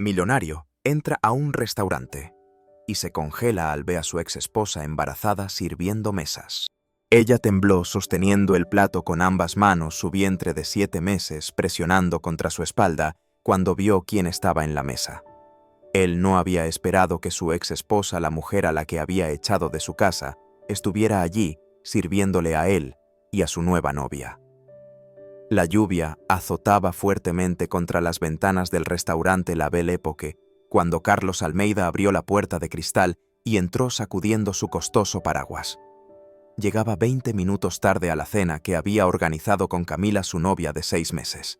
Millonario entra a un restaurante y se congela al ver a su ex esposa embarazada sirviendo mesas. Ella tembló sosteniendo el plato con ambas manos, su vientre de 7 meses presionando contra su espalda cuando vio quién estaba en la mesa. Él no había esperado que su ex esposa, la mujer a la que había echado de su casa, estuviera allí sirviéndole a él y a su nueva novia. La lluvia azotaba fuertemente contra las ventanas del restaurante La Belle Époque cuando Carlos Almeida abrió la puerta de cristal y entró sacudiendo su costoso paraguas. Llegaba 20 minutos tarde a la cena que había organizado con Camila, su novia de 6 meses.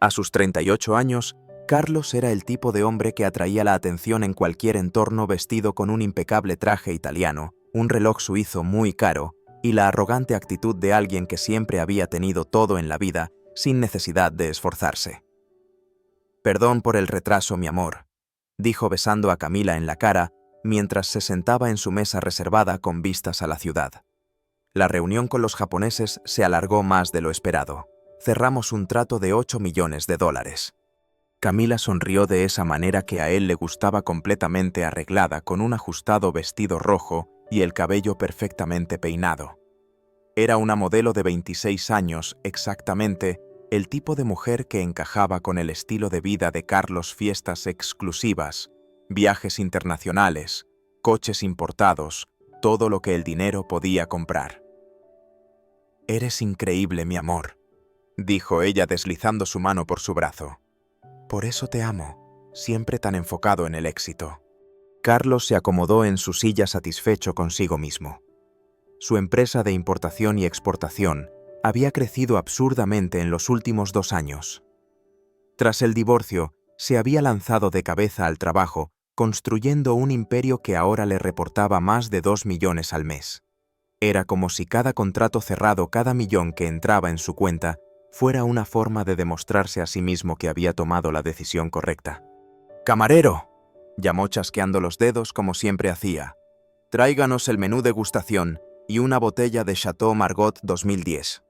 A sus 38 años, Carlos era el tipo de hombre que atraía la atención en cualquier entorno, vestido con un impecable traje italiano, un reloj suizo muy caro y la arrogante actitud de alguien que siempre había tenido todo en la vida sin necesidad de esforzarse. «Perdón por el retraso, mi amor», dijo besando a Camila en la cara mientras se sentaba en su mesa reservada con vistas a la ciudad. La reunión con los japoneses se alargó más de lo esperado. Cerramos un trato de $8 millones. Camila sonrió de esa manera que a él le gustaba, completamente arreglada con un ajustado vestido rojo y el cabello perfectamente peinado. Era una modelo de 26 años, exactamente el tipo de mujer que encajaba con el estilo de vida de Carlos: fiestas exclusivas, viajes internacionales, coches importados, todo lo que el dinero podía comprar. «Eres increíble, mi amor», dijo ella deslizando su mano por su brazo. «Por eso te amo, siempre tan enfocado en el éxito». Carlos se acomodó en su silla satisfecho consigo mismo. Su empresa de importación y exportación había crecido absurdamente en los últimos 2 años. Tras el divorcio, se había lanzado de cabeza al trabajo, construyendo un imperio que ahora le reportaba más de 2 millones al mes. Era como si cada contrato cerrado, cada millón que entraba en su cuenta, fuera una forma de demostrarse a sí mismo que había tomado la decisión correcta. «Camarero», llamó chasqueando los dedos como siempre hacía, «tráiganos el menú degustación y una botella de Chateau Margaux 2010.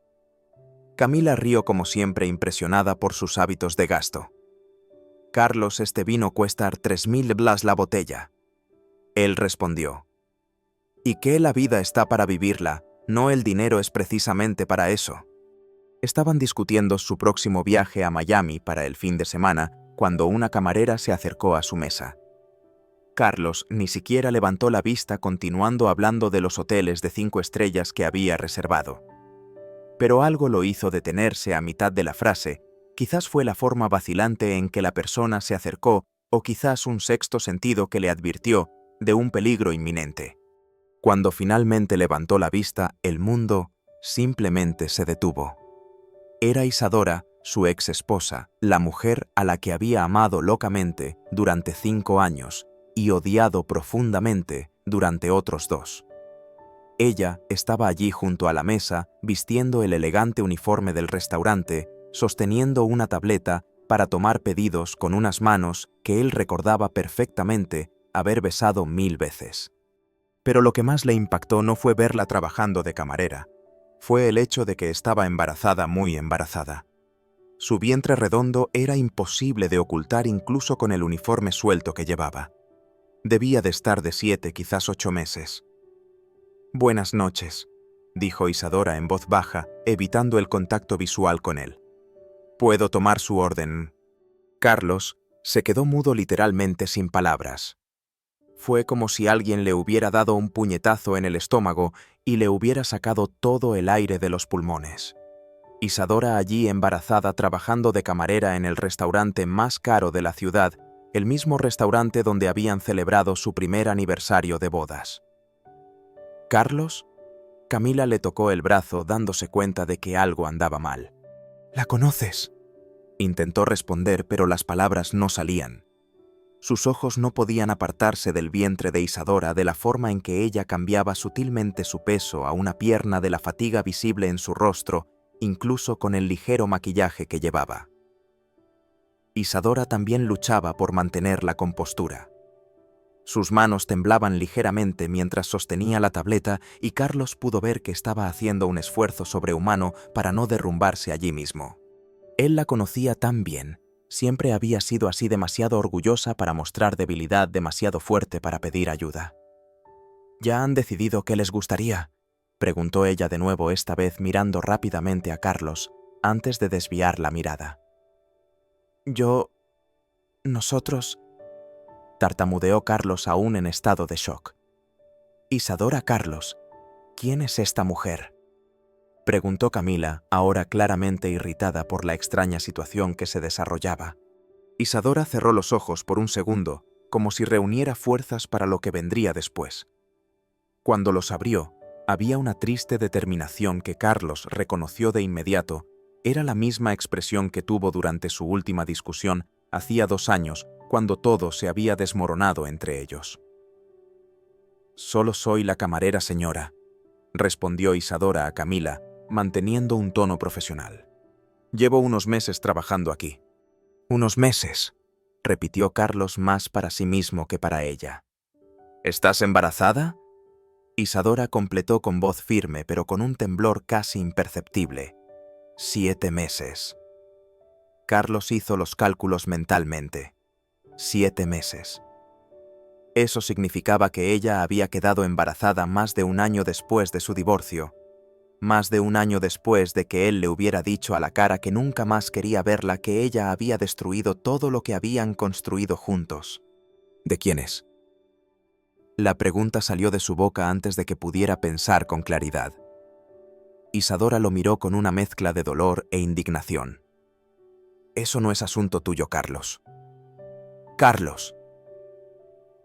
Camila rió como siempre, impresionada por sus hábitos de gasto. «Carlos, este vino cuesta 3.000 blas la botella». Él respondió: «¿Y qué? La vida está para vivirla, no el dinero es precisamente para eso». Estaban discutiendo su próximo viaje a Miami para el fin de semana cuando una camarera se acercó a su mesa. Carlos ni siquiera levantó la vista, continuando hablando de los hoteles de 5 estrellas que había reservado. Pero algo lo hizo detenerse a mitad de la frase. Quizás fue la forma vacilante en que la persona se acercó, o quizás un sexto sentido que le advirtió de un peligro inminente. Cuando finalmente levantó la vista, el mundo simplemente se detuvo. Era Isadora, su ex esposa, la mujer a la que había amado locamente durante 5 años y odiado profundamente durante otros 2. Ella estaba allí junto a la mesa, vistiendo el elegante uniforme del restaurante, sosteniendo una tableta para tomar pedidos con unas manos que él recordaba perfectamente haber besado 1000 veces. Pero lo que más le impactó no fue verla trabajando de camarera, fue el hecho de que estaba embarazada, muy embarazada. Su vientre redondo era imposible de ocultar incluso con el uniforme suelto que llevaba. Debía de estar de 7, quizás 8 meses. «Buenas noches», dijo Isadora en voz baja, evitando el contacto visual con él. «¿Puedo tomar su orden?» Carlos se quedó mudo, literalmente sin palabras. Fue como si alguien le hubiera dado un puñetazo en el estómago y le hubiera sacado todo el aire de los pulmones. Isadora allí embarazada, trabajando de camarera en el restaurante más caro de la ciudad, el mismo restaurante donde habían celebrado su primer aniversario de bodas. «¿Carlos?» Camila le tocó el brazo, dándose cuenta de que algo andaba mal. «¿La conoces?», intentó responder, pero las palabras no salían. Sus ojos no podían apartarse del vientre de Isadora, de la forma en que ella cambiaba sutilmente su peso a una pierna, de la fatiga visible en su rostro, incluso con el ligero maquillaje que llevaba. Isadora también luchaba por mantener la compostura. Sus manos temblaban ligeramente mientras sostenía la tableta y Carlos pudo ver que estaba haciendo un esfuerzo sobrehumano para no derrumbarse allí mismo. Él la conocía tan bien Siempre había sido así, demasiado orgullosa para mostrar debilidad, demasiado fuerte para pedir ayuda. ¿Ya han decidido qué les gustaría?, preguntó ella de nuevo, esta vez mirando rápidamente a Carlos, antes de desviar la mirada. Nosotros, tartamudeó Carlos aún en estado de shock. Isadora. Carlos, ¿quién es esta mujer?, preguntó Camila, ahora claramente irritada por la extraña situación que se desarrollaba. Isadora cerró los ojos por un segundo, como si reuniera fuerzas para lo que vendría después. Cuando los abrió, había una triste determinación que Carlos reconoció de inmediato. Era la misma expresión que tuvo durante su última discusión hacía 2 años, cuando todo se había desmoronado entre ellos. «Solo soy la camarera, señora», respondió Isadora a Camila, manteniendo un tono profesional. «Llevo unos meses trabajando aquí». «Unos meses», repitió Carlos, más para sí mismo que para ella. «¿Estás embarazada?», Isadora completó con voz firme, pero con un temblor casi imperceptible. 7 meses. Carlos hizo los cálculos mentalmente. 7 meses. Eso significaba que ella había quedado embarazada más de 1 año después de su divorcio, más de 1 año después de que él le hubiera dicho a la cara que nunca más quería verla, que ella había destruido todo lo que habían construido juntos. ¿De quién es?, la pregunta salió de su boca antes de que pudiera pensar con claridad. Isadora lo miró con una mezcla de dolor e indignación. «Eso no es asunto tuyo, Carlos». «¡Carlos!».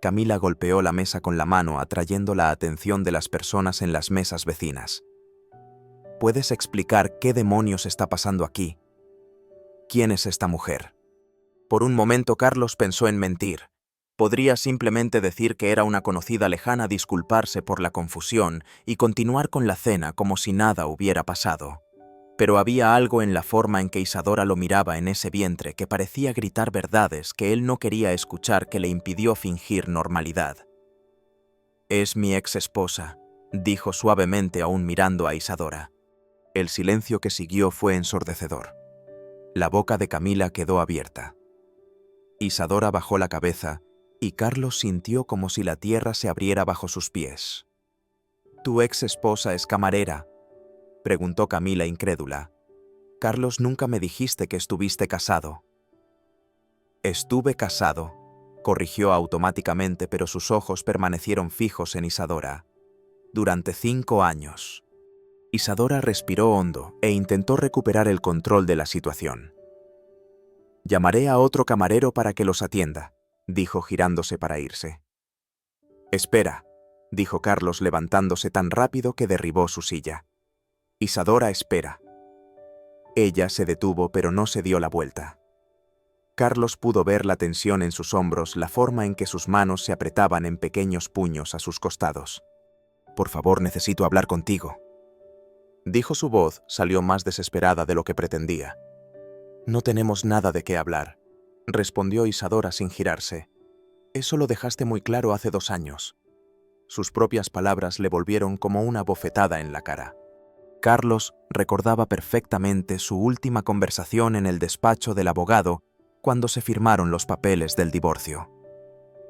Camila golpeó la mesa con la mano, atrayendo la atención de las personas en las mesas vecinas. «¿Puedes explicar qué demonios está pasando aquí? ¿Quién es esta mujer?». Por un momento Carlos pensó en mentir. Podría simplemente decir que era una conocida lejana, disculparse por la confusión y continuar con la cena como si nada hubiera pasado. Pero había algo en la forma en que Isadora lo miraba en ese vientre que parecía gritar verdades que él no quería escuchar, que le impidió fingir normalidad. «Es mi ex esposa», dijo suavemente, aún mirando a Isadora. El silencio que siguió fue ensordecedor. La boca de Camila quedó abierta. Isadora bajó la cabeza y Carlos sintió como si la tierra se abriera bajo sus pies. «¿Tu ex esposa es camarera?», preguntó Camila, incrédula. «Carlos, nunca me dijiste que estuviste casado». «Estuve casado», corrigió automáticamente, pero sus ojos permanecieron fijos en Isadora. «Durante 5 años». Isadora respiró hondo e intentó recuperar el control de la situación. «Llamaré a otro camarero para que los atienda», dijo girándose para irse. «Espera», dijo Carlos, levantándose tan rápido que derribó su silla. «Isadora, espera». Ella se detuvo, pero no se dio la vuelta. Carlos pudo ver la tensión en sus hombros, la forma en que sus manos se apretaban en pequeños puños a sus costados. «Por favor, necesito hablar contigo», dijo. Su voz salió más desesperada de lo que pretendía. «No tenemos nada de qué hablar», respondió Isadora sin girarse. «Eso lo dejaste muy claro hace 2 años». Sus propias palabras le volvieron como una bofetada en la cara. Carlos recordaba perfectamente su última conversación en el despacho del abogado cuando se firmaron los papeles del divorcio.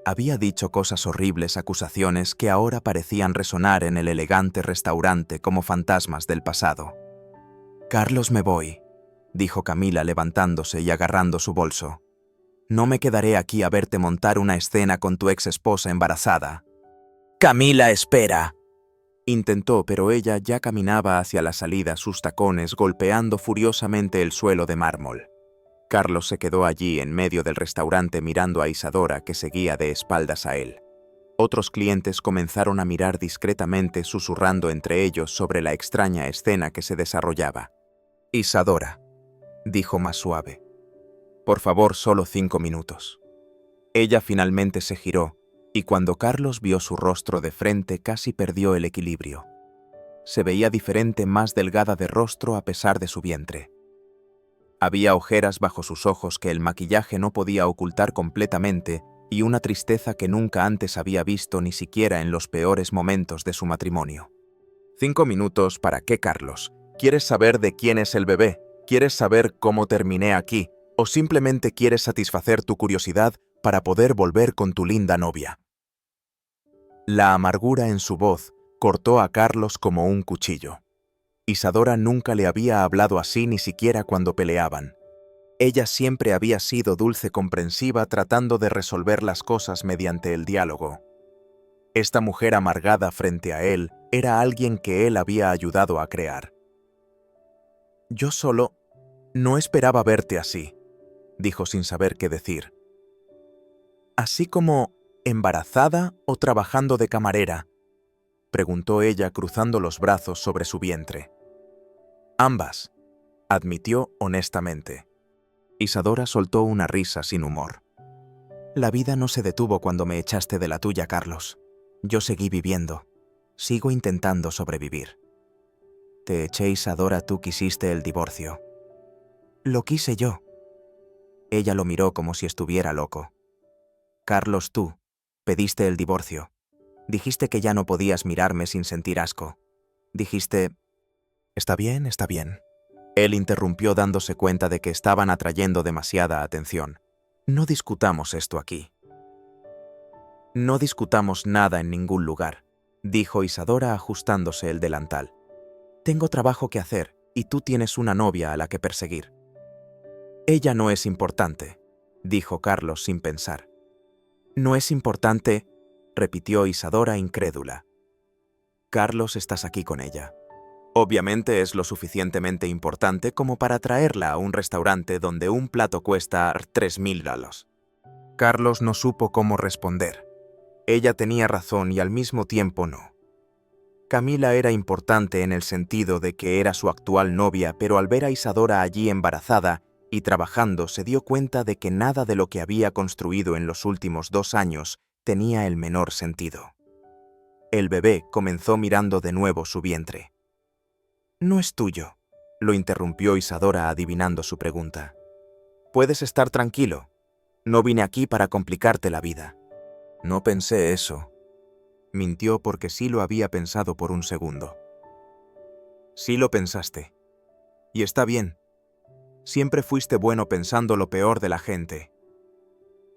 Había dicho cosas horribles, acusaciones que ahora parecían resonar en el elegante restaurante como fantasmas del pasado. «Carlos, me voy», dijo Camila, levantándose y agarrando su bolso. «No me quedaré aquí a verte montar una escena con tu ex esposa embarazada». «Camila, espera», intentó, pero ella ya caminaba hacia la salida, sus tacones golpeando furiosamente el suelo de mármol. Carlos se quedó allí en medio del restaurante mirando a Isadora, que seguía de espaldas a él. Otros clientes comenzaron a mirar discretamente, susurrando entre ellos sobre la extraña escena que se desarrollaba. «Isadora», dijo más suave. «Por favor, solo 5 minutos». Ella finalmente se giró, y cuando Carlos vio su rostro de frente casi perdió el equilibrio. Se veía diferente, más delgada de rostro a pesar de su vientre. Había ojeras bajo sus ojos que el maquillaje no podía ocultar completamente y una tristeza que nunca antes había visto, ni siquiera en los peores momentos de su matrimonio. «¿5 minutos para qué, Carlos? ¿Quieres saber de quién es el bebé? ¿Quieres saber cómo terminé aquí? ¿O simplemente quieres satisfacer tu curiosidad para poder volver con tu linda novia? La amargura en su voz cortó a Carlos como un cuchillo. Isadora nunca le había hablado así ni siquiera cuando peleaban. Ella siempre había sido dulce comprensiva tratando de resolver las cosas mediante el diálogo. Esta mujer amargada frente a él era alguien que él había ayudado a crear. Yo solo no esperaba verte así, dijo sin saber qué decir. ¿Así como embarazada o trabajando de camarera?, preguntó ella cruzando los brazos sobre su vientre. Ambas, admitió honestamente. Isadora soltó una risa sin humor. La vida no se detuvo cuando me echaste de la tuya, Carlos. Yo seguí viviendo. Sigo intentando sobrevivir. Te eché, Isadora, tú quisiste el divorcio. Lo quise yo. Ella lo miró como si estuviera loco. Carlos, tú pediste el divorcio. Dijiste que ya no podías mirarme sin sentir asco. Dijiste... Está bien, está bien. Él interrumpió dándose cuenta de que estaban atrayendo demasiada atención. No discutamos esto aquí. No discutamos nada en ningún lugar, dijo Isadora ajustándose el delantal. Tengo trabajo que hacer y tú tienes una novia a la que perseguir. Ella no es importante, dijo Carlos sin pensar. No es importante, repitió Isadora incrédula. Carlos, estás aquí con ella. Obviamente es lo suficientemente importante como para traerla a un restaurante donde un plato cuesta $3,000. Carlos no supo cómo responder. Ella tenía razón y al mismo tiempo no. Camila era importante en el sentido de que era su actual novia, pero al ver a Isadora allí embarazada y trabajando se dio cuenta de que nada de lo que había construido en los últimos 2 años tenía el menor sentido. El bebé comenzó mirando de nuevo su vientre. No es tuyo, lo interrumpió Isadora adivinando su pregunta. Puedes estar tranquilo. No vine aquí para complicarte la vida. No pensé eso. Mintió porque sí lo había pensado por un segundo. Sí lo pensaste. Y está bien. Siempre fuiste bueno pensando lo peor de la gente.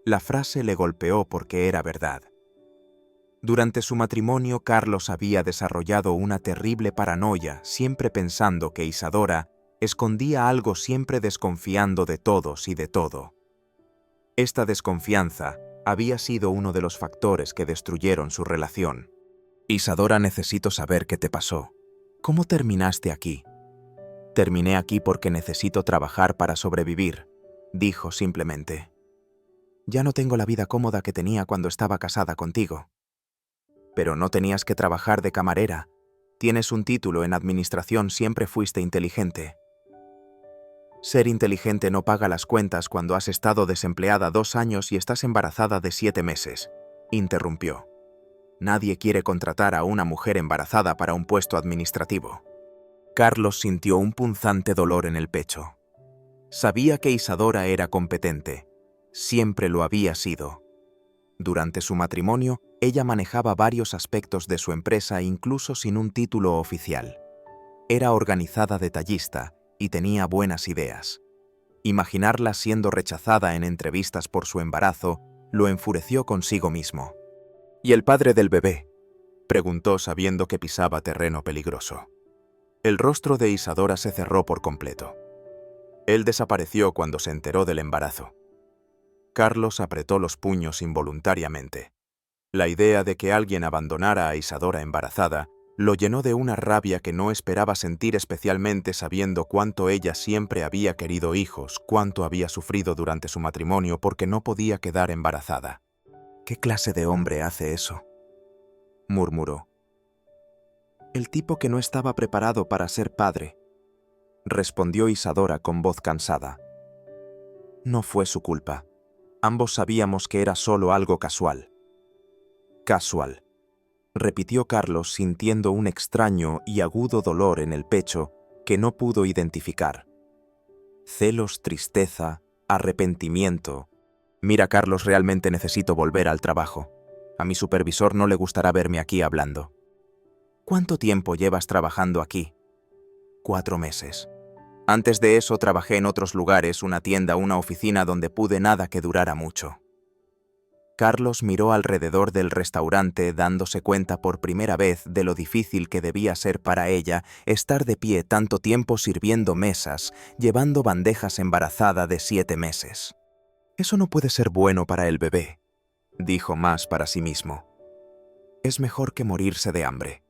La frase le golpeó porque era verdad. Durante su matrimonio, Carlos había desarrollado una terrible paranoia, siempre pensando que Isadora escondía algo, siempre desconfiando de todos y de todo. Esta desconfianza había sido uno de los factores que destruyeron su relación. Isadora, necesito saber qué te pasó. ¿Cómo terminaste aquí? Terminé aquí porque necesito trabajar para sobrevivir, dijo simplemente. Ya no tengo la vida cómoda que tenía cuando estaba casada contigo. Pero no tenías que trabajar de camarera. Tienes un título en administración, siempre fuiste inteligente. Ser inteligente no paga las cuentas cuando has estado desempleada 2 años y estás embarazada de 7 meses, interrumpió. Nadie quiere contratar a una mujer embarazada para un puesto administrativo. Carlos sintió un punzante dolor en el pecho. Sabía que Isadora era competente. Siempre lo había sido. Durante su matrimonio, ella manejaba varios aspectos de su empresa incluso sin un título oficial. Era organizada, detallista y tenía buenas ideas. Imaginarla siendo rechazada en entrevistas por su embarazo lo enfureció consigo mismo. ¿Y el padre del bebé?, preguntó sabiendo que pisaba terreno peligroso. El rostro de Isadora se cerró por completo. Él desapareció cuando se enteró del embarazo. Carlos apretó los puños involuntariamente. La idea de que alguien abandonara a Isadora embarazada lo llenó de una rabia que no esperaba sentir, especialmente sabiendo cuánto ella siempre había querido hijos, cuánto había sufrido durante su matrimonio porque no podía quedar embarazada. ¿Qué clase de hombre hace eso?, murmuró. El tipo que no estaba preparado para ser padre, respondió Isadora con voz cansada. No fue su culpa. Ambos sabíamos que era solo algo casual. Casual, repitió Carlos sintiendo un extraño y agudo dolor en el pecho que no pudo identificar. Celos, tristeza, arrepentimiento. Mira, Carlos, realmente necesito volver al trabajo. A mi supervisor no le gustará verme aquí hablando. ¿Cuánto tiempo llevas trabajando aquí? 4 meses. Antes de eso trabajé en otros lugares, una tienda, una oficina donde pude nada que durara mucho. Carlos miró alrededor del restaurante dándose cuenta por primera vez de lo difícil que debía ser para ella estar de pie tanto tiempo sirviendo mesas, llevando bandejas embarazada de 7 meses. Eso no puede ser bueno para el bebé, dijo más para sí mismo. Es mejor que morirse de hambre,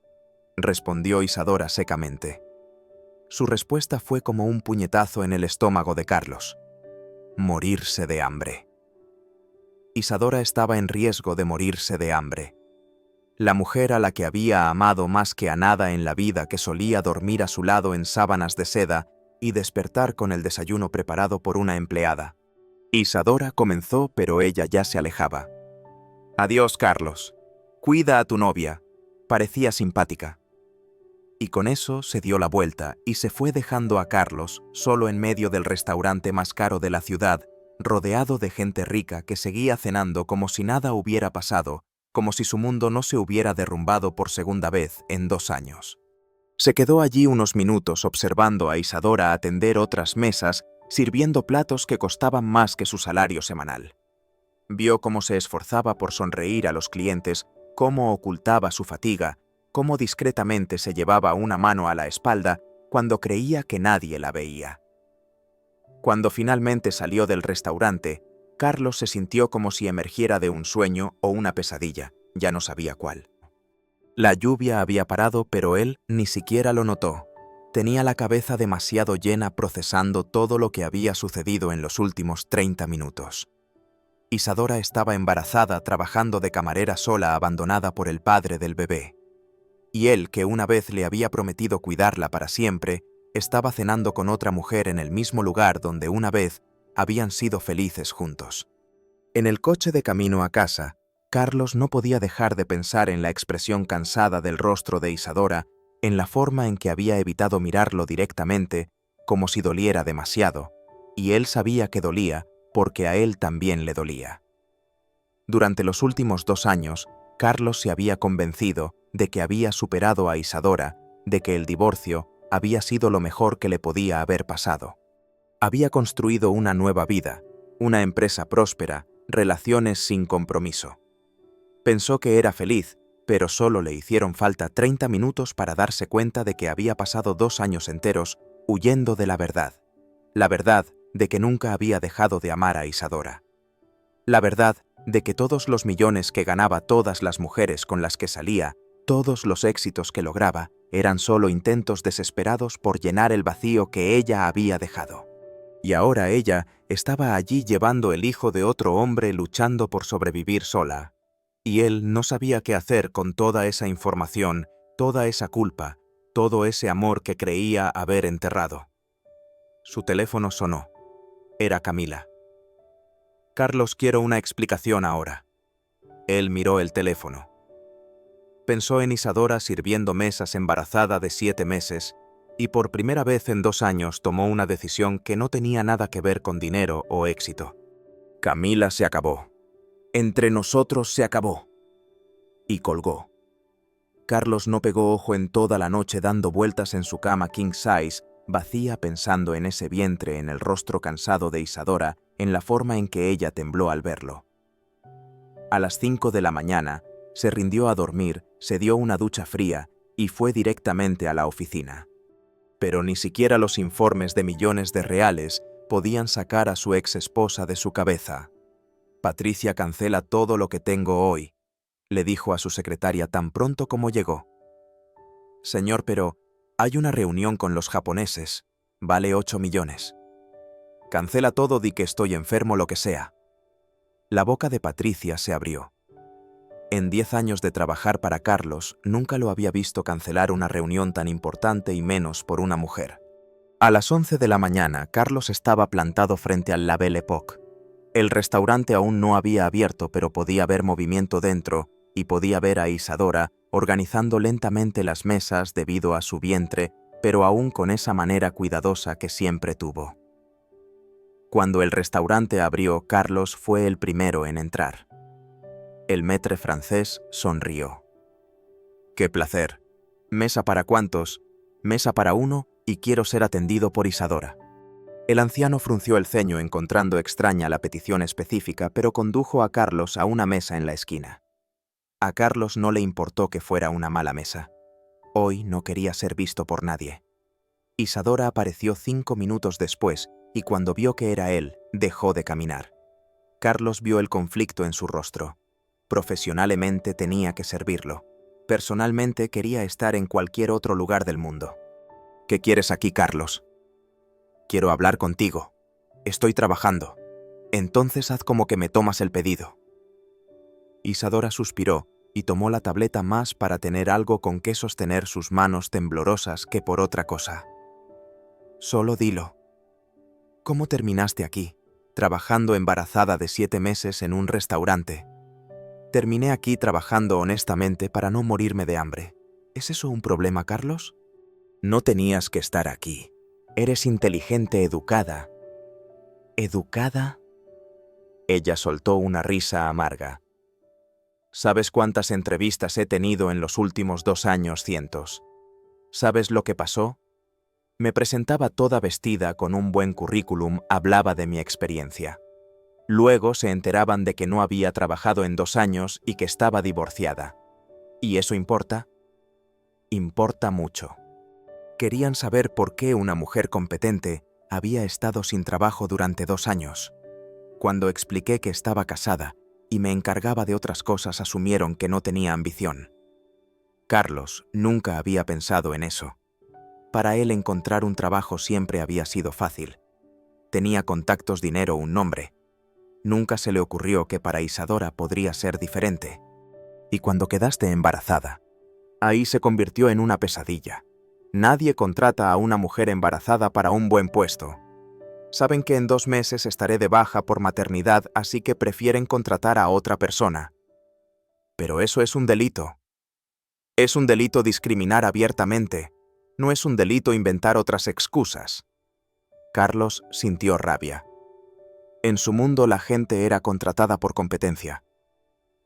respondió Isadora secamente. Su respuesta fue como un puñetazo en el estómago de Carlos. Morirse de hambre. Isadora estaba en riesgo de morirse de hambre. La mujer a la que había amado más que a nada en la vida, que solía dormir a su lado en sábanas de seda y despertar con el desayuno preparado por una empleada. Isadora comenzó, pero ella ya se alejaba. Adiós, Carlos. Cuida a tu novia. Parecía simpática. Y con eso se dio la vuelta y se fue dejando a Carlos solo en medio del restaurante más caro de la ciudad, rodeado de gente rica que seguía cenando como si nada hubiera pasado, como si su mundo no se hubiera derrumbado por segunda vez en 2 años. Se quedó allí unos minutos observando a Isadora atender otras mesas, sirviendo platos que costaban más que su salario semanal. Vio cómo se esforzaba por sonreír a los clientes, cómo ocultaba su fatiga, cómo discretamente se llevaba una mano a la espalda cuando creía que nadie la veía. Cuando finalmente salió del restaurante, Carlos se sintió como si emergiera de un sueño o una pesadilla, ya no sabía cuál. La lluvia había parado, pero él ni siquiera lo notó. Tenía la cabeza demasiado llena procesando todo lo que había sucedido en los últimos 30 minutos. Isadora estaba embarazada, trabajando de camarera sola, abandonada por el padre del bebé. Y él, que una vez le había prometido cuidarla para siempre, estaba cenando con otra mujer en el mismo lugar donde una vez habían sido felices juntos. En el coche de camino a casa, Carlos no podía dejar de pensar en la expresión cansada del rostro de Isadora, en la forma en que había evitado mirarlo directamente, como si doliera demasiado, y él sabía que dolía porque a él también le dolía. Durante los últimos 2 años, Carlos se había convencido de que había superado a Isadora, de que el divorcio había sido lo mejor que le podía haber pasado. Había construido una nueva vida, una empresa próspera, relaciones sin compromiso. Pensó que era feliz, pero solo le hicieron falta 30 minutos para darse cuenta de que había pasado 2 años enteros huyendo de la verdad de que nunca había dejado de amar a Isadora. La verdad de que todos los millones que ganaba, todas las mujeres con las que salía, todos los éxitos que lograba, eran solo intentos desesperados por llenar el vacío que ella había dejado. Y ahora ella estaba allí llevando el hijo de otro hombre, luchando por sobrevivir sola. Y él no sabía qué hacer con toda esa información, toda esa culpa, todo ese amor que creía haber enterrado. Su teléfono sonó. Era Camila. Carlos, quiero una explicación ahora. Él miró el teléfono. Pensó en Isadora sirviendo mesas, embarazada de 7 meses, y por primera vez en 2 años tomó una decisión que no tenía nada que ver con dinero o éxito. Camila, se acabó. Entre nosotros se acabó. Y colgó. Carlos no pegó ojo en toda la noche, dando vueltas en su cama king size, vacía, pensando en ese vientre, en el rostro cansado de Isadora, en la forma en que ella tembló al verlo. A las 5 de la mañana, se rindió a dormir, se dio una ducha fría y fue directamente a la oficina. Pero ni siquiera los informes de millones de reales podían sacar a su ex esposa de su cabeza. Patricia, cancela todo lo que tengo hoy, le dijo a su secretaria tan pronto como llegó. Señor, pero hay una reunión con los japoneses, vale 8 millones. Cancela todo, di que estoy enfermo, lo que sea. La boca de Patricia se abrió. En 10 años de trabajar para Carlos, nunca lo había visto cancelar una reunión tan importante, y menos por una mujer. A las 11 de la mañana, Carlos estaba plantado frente al La Belle Époque. El restaurante aún no había abierto, pero podía ver movimiento dentro y podía ver a Isadora organizando lentamente las mesas debido a su vientre, pero aún con esa manera cuidadosa que siempre tuvo. Cuando el restaurante abrió, Carlos fue el primero en entrar. El maître francés sonrió. «¡Qué placer! ¿Mesa para cuántos? ¿Mesa para 1 y quiero ser atendido por Isadora. El anciano frunció el ceño encontrando extraña la petición específica, pero condujo a Carlos a una mesa en la esquina. A Carlos no le importó que fuera una mala mesa. Hoy no quería ser visto por nadie. Isadora apareció 5 minutos después y cuando vio que era él, dejó de caminar. Carlos vio el conflicto en su rostro. Profesionalmente tenía que servirlo. Personalmente quería estar en cualquier otro lugar del mundo. ¿Qué quieres aquí, Carlos? Quiero hablar contigo. Estoy trabajando. Entonces haz como que me tomas el pedido. Isadora suspiró y tomó la tableta más para tener algo con que sostener sus manos temblorosas que por otra cosa. Solo dilo. ¿Cómo terminaste aquí, trabajando embarazada de 7 meses en un restaurante? Terminé aquí trabajando honestamente para no morirme de hambre. ¿Es eso un problema, Carlos? No tenías que estar aquí. Eres inteligente, educada. ¿Educada? Ella soltó una risa amarga. ¿Sabes cuántas entrevistas he tenido en los últimos 2 años? Cientos. ¿Sabes lo que pasó? Me presentaba toda vestida con un buen currículum, hablaba de mi experiencia. Luego se enteraban de que no había trabajado en 2 años y que estaba divorciada. ¿Y eso importa? Importa mucho. Querían saber por qué una mujer competente había estado sin trabajo durante 2 años. Cuando expliqué que estaba casada y me encargaba de otras cosas, asumieron que no tenía ambición. Carlos nunca había pensado en eso. Para él encontrar un trabajo siempre había sido fácil. Tenía contactos, dinero, un nombre. Nunca se le ocurrió que para Isadora podría ser diferente. Y cuando quedaste embarazada, ahí se convirtió en una pesadilla. Nadie contrata a una mujer embarazada para un buen puesto. Saben que en 2 meses estaré de baja por maternidad, así que prefieren contratar a otra persona. Pero eso es un delito. Es un delito discriminar abiertamente. No es un delito inventar otras excusas. Carlos sintió rabia. En su mundo la gente era contratada por competencia.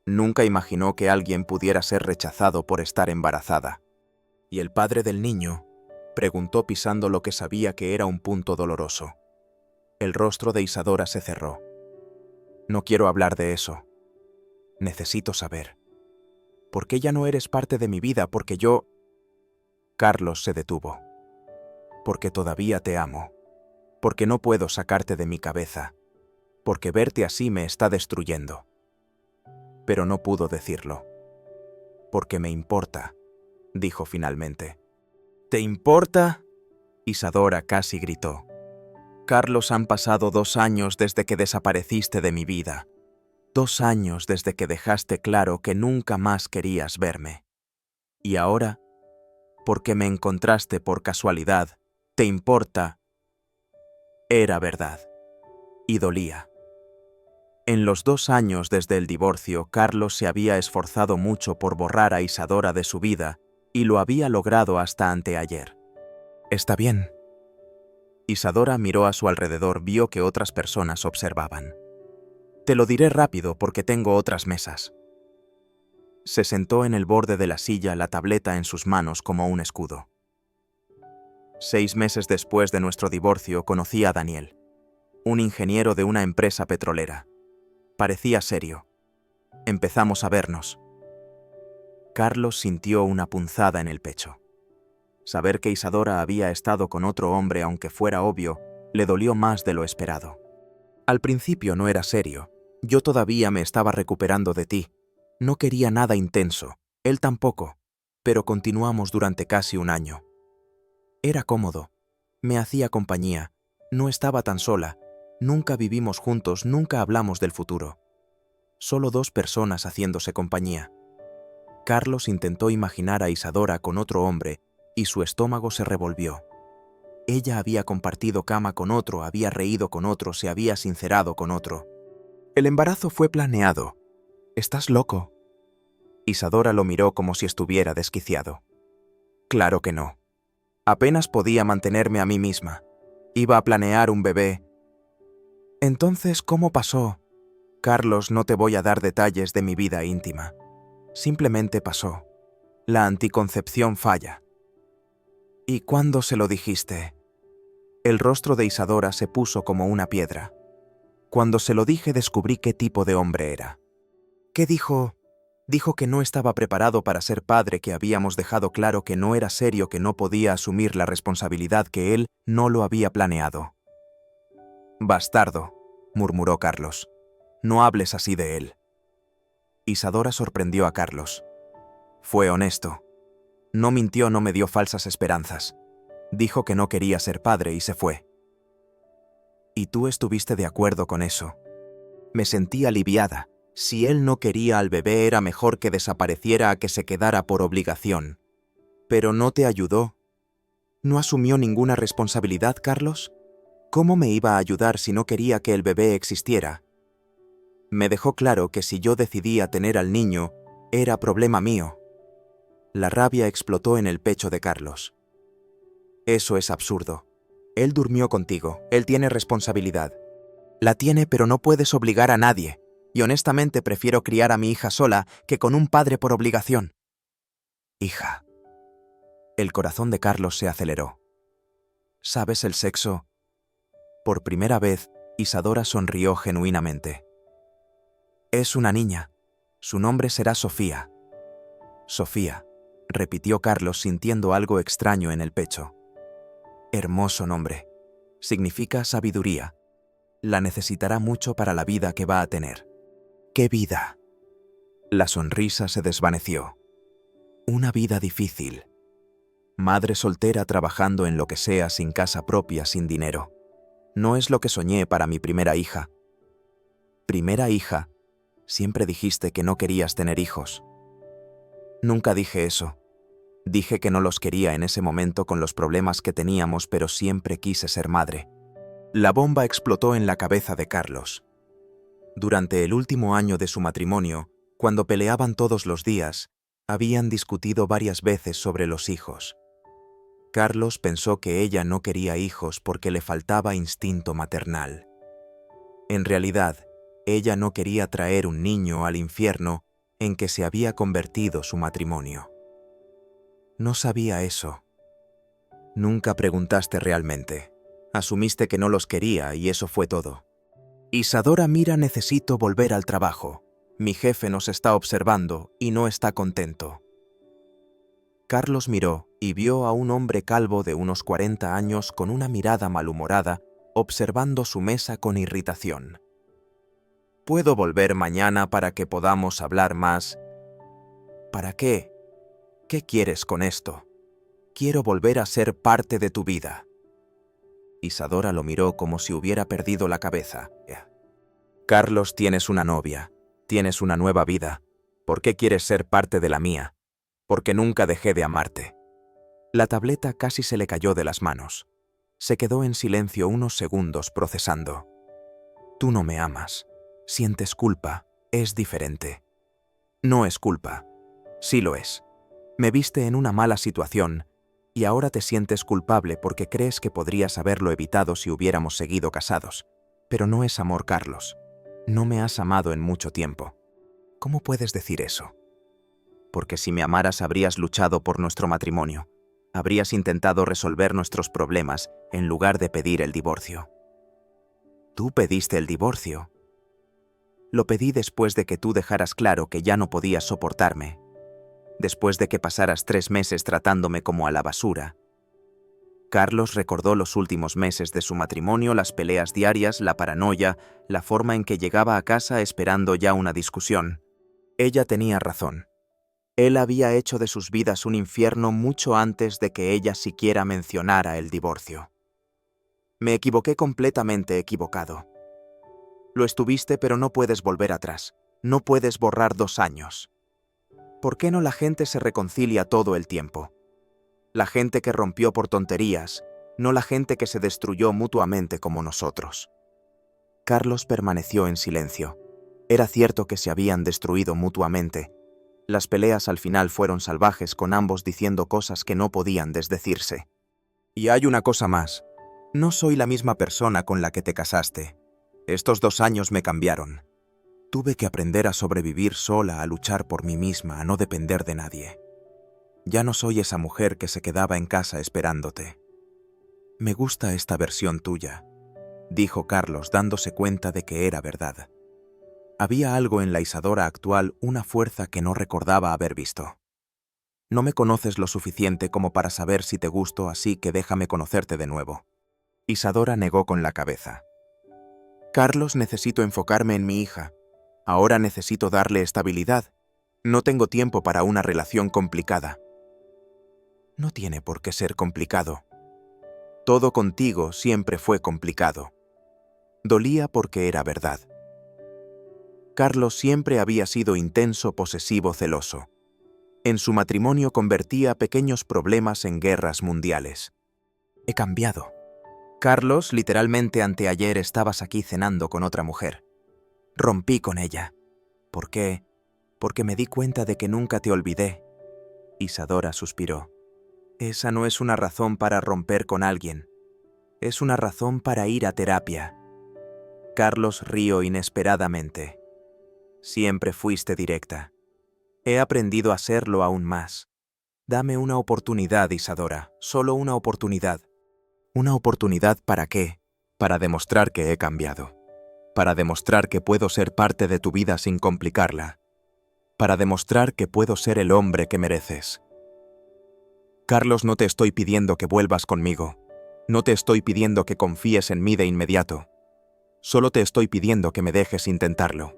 Nunca imaginó que alguien pudiera ser rechazado por estar embarazada. ¿Y el padre del niño? Preguntó pisando lo que sabía que era un punto doloroso. El rostro de Isadora se cerró. No quiero hablar de eso. Necesito saber. ¿Por qué ya no eres parte de mi vida? Porque yo... Carlos se detuvo. Porque todavía te amo. Porque no puedo sacarte de mi cabeza. Porque verte así me está destruyendo. Pero no pudo decirlo. Porque me importa, dijo finalmente. ¿Te importa? Isadora casi gritó. Carlos, han pasado 2 años desde que desapareciste de mi vida. 2 años desde que dejaste claro que nunca más querías verme. Y ahora, porque me encontraste por casualidad, ¿te importa? Era verdad. Y dolía. En los 2 años desde el divorcio, Carlos se había esforzado mucho por borrar a Isadora de su vida y lo había logrado hasta anteayer. Está bien. Isadora miró a su alrededor, vio que otras personas observaban. Te lo diré rápido porque tengo otras mesas. Se sentó en el borde de la silla, la tableta en sus manos como un escudo. 6 meses después de nuestro divorcio conocí a Daniel, un ingeniero de una empresa petrolera. Parecía serio. Empezamos a vernos. Carlos sintió una punzada en el pecho. Saber que Isadora había estado con otro hombre, aunque fuera obvio, le dolió más de lo esperado. Al principio no era serio. Yo todavía me estaba recuperando de ti. No quería nada intenso. Él tampoco. Pero continuamos durante casi 1 año. Era cómodo. Me hacía compañía. No estaba tan sola. Nunca vivimos juntos, nunca hablamos del futuro. Solo 2 personas haciéndose compañía. Carlos intentó imaginar a Isadora con otro hombre y su estómago se revolvió. Ella había compartido cama con otro, había reído con otro, se había sincerado con otro. El embarazo fue planeado. ¿Estás loco? Isadora lo miró como si estuviera desquiciado. Claro que no. Apenas podía mantenerme a mí misma. Iba a planear un bebé. Entonces, ¿cómo pasó? Carlos, no te voy a dar detalles de mi vida íntima. Simplemente pasó. La anticoncepción falla. ¿Y cuándo se lo dijiste? El rostro de Isadora se puso como una piedra. Cuando se lo dije descubrí qué tipo de hombre era. ¿Qué dijo? Dijo que no estaba preparado para ser padre, que habíamos dejado claro que no era serio, que no podía asumir la responsabilidad, que él no lo había planeado. «Bastardo», murmuró Carlos. «No hables así de él». Isadora sorprendió a Carlos. Fue honesto. No mintió, no me dio falsas esperanzas. Dijo que no quería ser padre y se fue. ¿Y tú estuviste de acuerdo con eso? Me sentí aliviada. Si él no quería al bebé era mejor que desapareciera a que se quedara por obligación. Pero no te ayudó. ¿No asumió ninguna responsabilidad, Carlos? ¿Cómo me iba a ayudar si no quería que el bebé existiera? Me dejó claro que si yo decidía tener al niño, era problema mío. La rabia explotó en el pecho de Carlos. Eso es absurdo. Él durmió contigo, él tiene responsabilidad. La tiene, pero no puedes obligar a nadie. Y honestamente prefiero criar a mi hija sola que con un padre por obligación. Hija. El corazón de Carlos se aceleró. ¿Sabes el sexo? Por primera vez, Isadora sonrió genuinamente. Es una niña. Su nombre será Sofía. Sofía, repitió Carlos sintiendo algo extraño en el pecho. Hermoso nombre. Significa sabiduría. La necesitará mucho para la vida que va a tener. ¿Qué vida? La sonrisa se desvaneció. Una vida difícil. Madre soltera trabajando en lo que sea, sin casa propia, sin dinero. No es lo que soñé para mi primera hija. ¿Primera hija? Siempre dijiste que no querías tener hijos. Nunca dije eso. Dije que no los quería en ese momento con los problemas que teníamos, pero siempre quise ser madre. La bomba explotó en la cabeza de Carlos. Durante el último año de su matrimonio, cuando peleaban todos los días, habían discutido varias veces sobre los hijos. Carlos pensó que ella no quería hijos porque le faltaba instinto maternal. En realidad, ella no quería traer un niño al infierno en que se había convertido su matrimonio. No sabía eso. Nunca preguntaste realmente. Asumiste que no los quería y eso fue todo. Isadora, mira, necesito volver al trabajo. Mi jefe nos está observando y no está contento. Carlos miró y vio a un hombre calvo de unos 40 años con una mirada malhumorada, observando su mesa con irritación. ¿Puedo volver mañana para que podamos hablar más? ¿Para qué? ¿Qué quieres con esto? Quiero volver a ser parte de tu vida. Isadora lo miró como si hubiera perdido la cabeza. Carlos, tienes una novia, tienes una nueva vida. ¿Por qué quieres ser parte de la mía? Porque nunca dejé de amarte. La tableta casi se le cayó de las manos. Se quedó en silencio unos segundos procesando. Tú no me amas. Sientes culpa. Es diferente. No es culpa. Sí lo es. Me viste en una mala situación y ahora te sientes culpable porque crees que podrías haberlo evitado si hubiéramos seguido casados. Pero no es amor, Carlos. No me has amado en mucho tiempo. ¿Cómo puedes decir eso? Porque si me amaras habrías luchado por nuestro matrimonio. Habrías intentado resolver nuestros problemas en lugar de pedir el divorcio. Tú pediste el divorcio. Lo pedí después de que tú dejaras claro que ya no podías soportarme. Después de que pasaras 3 meses tratándome como a la basura. Carlos recordó los últimos meses de su matrimonio, las peleas diarias, la paranoia, la forma en que llegaba a casa esperando ya una discusión. Ella tenía razón. Él había hecho de sus vidas un infierno mucho antes de que ella siquiera mencionara el divorcio. Me equivoqué, completamente equivocado. Lo estuviste, pero no puedes volver atrás. No puedes borrar 2 años. ¿Por qué no la gente se reconcilia todo el tiempo? La gente que rompió por tonterías, no la gente que se destruyó mutuamente como nosotros. Carlos permaneció en silencio. Era cierto que se habían destruido mutuamente. Las peleas al final fueron salvajes, con ambos diciendo cosas que no podían desdecirse. Y hay una cosa más. No soy la misma persona con la que te casaste. Estos 2 años me cambiaron. Tuve que aprender a sobrevivir sola, a luchar por mí misma, a no depender de nadie. Ya no soy esa mujer que se quedaba en casa esperándote. Me gusta esta versión tuya, dijo Carlos dándose cuenta de que era verdad. Había algo en la Isadora actual, una fuerza que no recordaba haber visto. No me conoces lo suficiente como para saber si te gusto, así que déjame conocerte de nuevo. Isadora negó con la cabeza. Carlos, necesito enfocarme en mi hija. Ahora necesito darle estabilidad. No tengo tiempo para una relación complicada. No tiene por qué ser complicado. Todo contigo siempre fue complicado. Dolía porque era verdad. Carlos siempre había sido intenso, posesivo, celoso. En su matrimonio convertía pequeños problemas en guerras mundiales. He cambiado. Carlos, literalmente anteayer estabas aquí cenando con otra mujer. Rompí con ella. ¿Por qué? Porque me di cuenta de que nunca te olvidé. Isadora suspiró. Esa no es una razón para romper con alguien. Es una razón para ir a terapia. Carlos rió inesperadamente. Siempre fuiste directa. He aprendido a serlo aún más. Dame una oportunidad, Isadora, solo una oportunidad. ¿Una oportunidad para qué? Para demostrar que he cambiado. Para demostrar que puedo ser parte de tu vida sin complicarla. Para demostrar que puedo ser el hombre que mereces. Carlos, no te estoy pidiendo que vuelvas conmigo. No te estoy pidiendo que confíes en mí de inmediato. Solo te estoy pidiendo que me dejes intentarlo.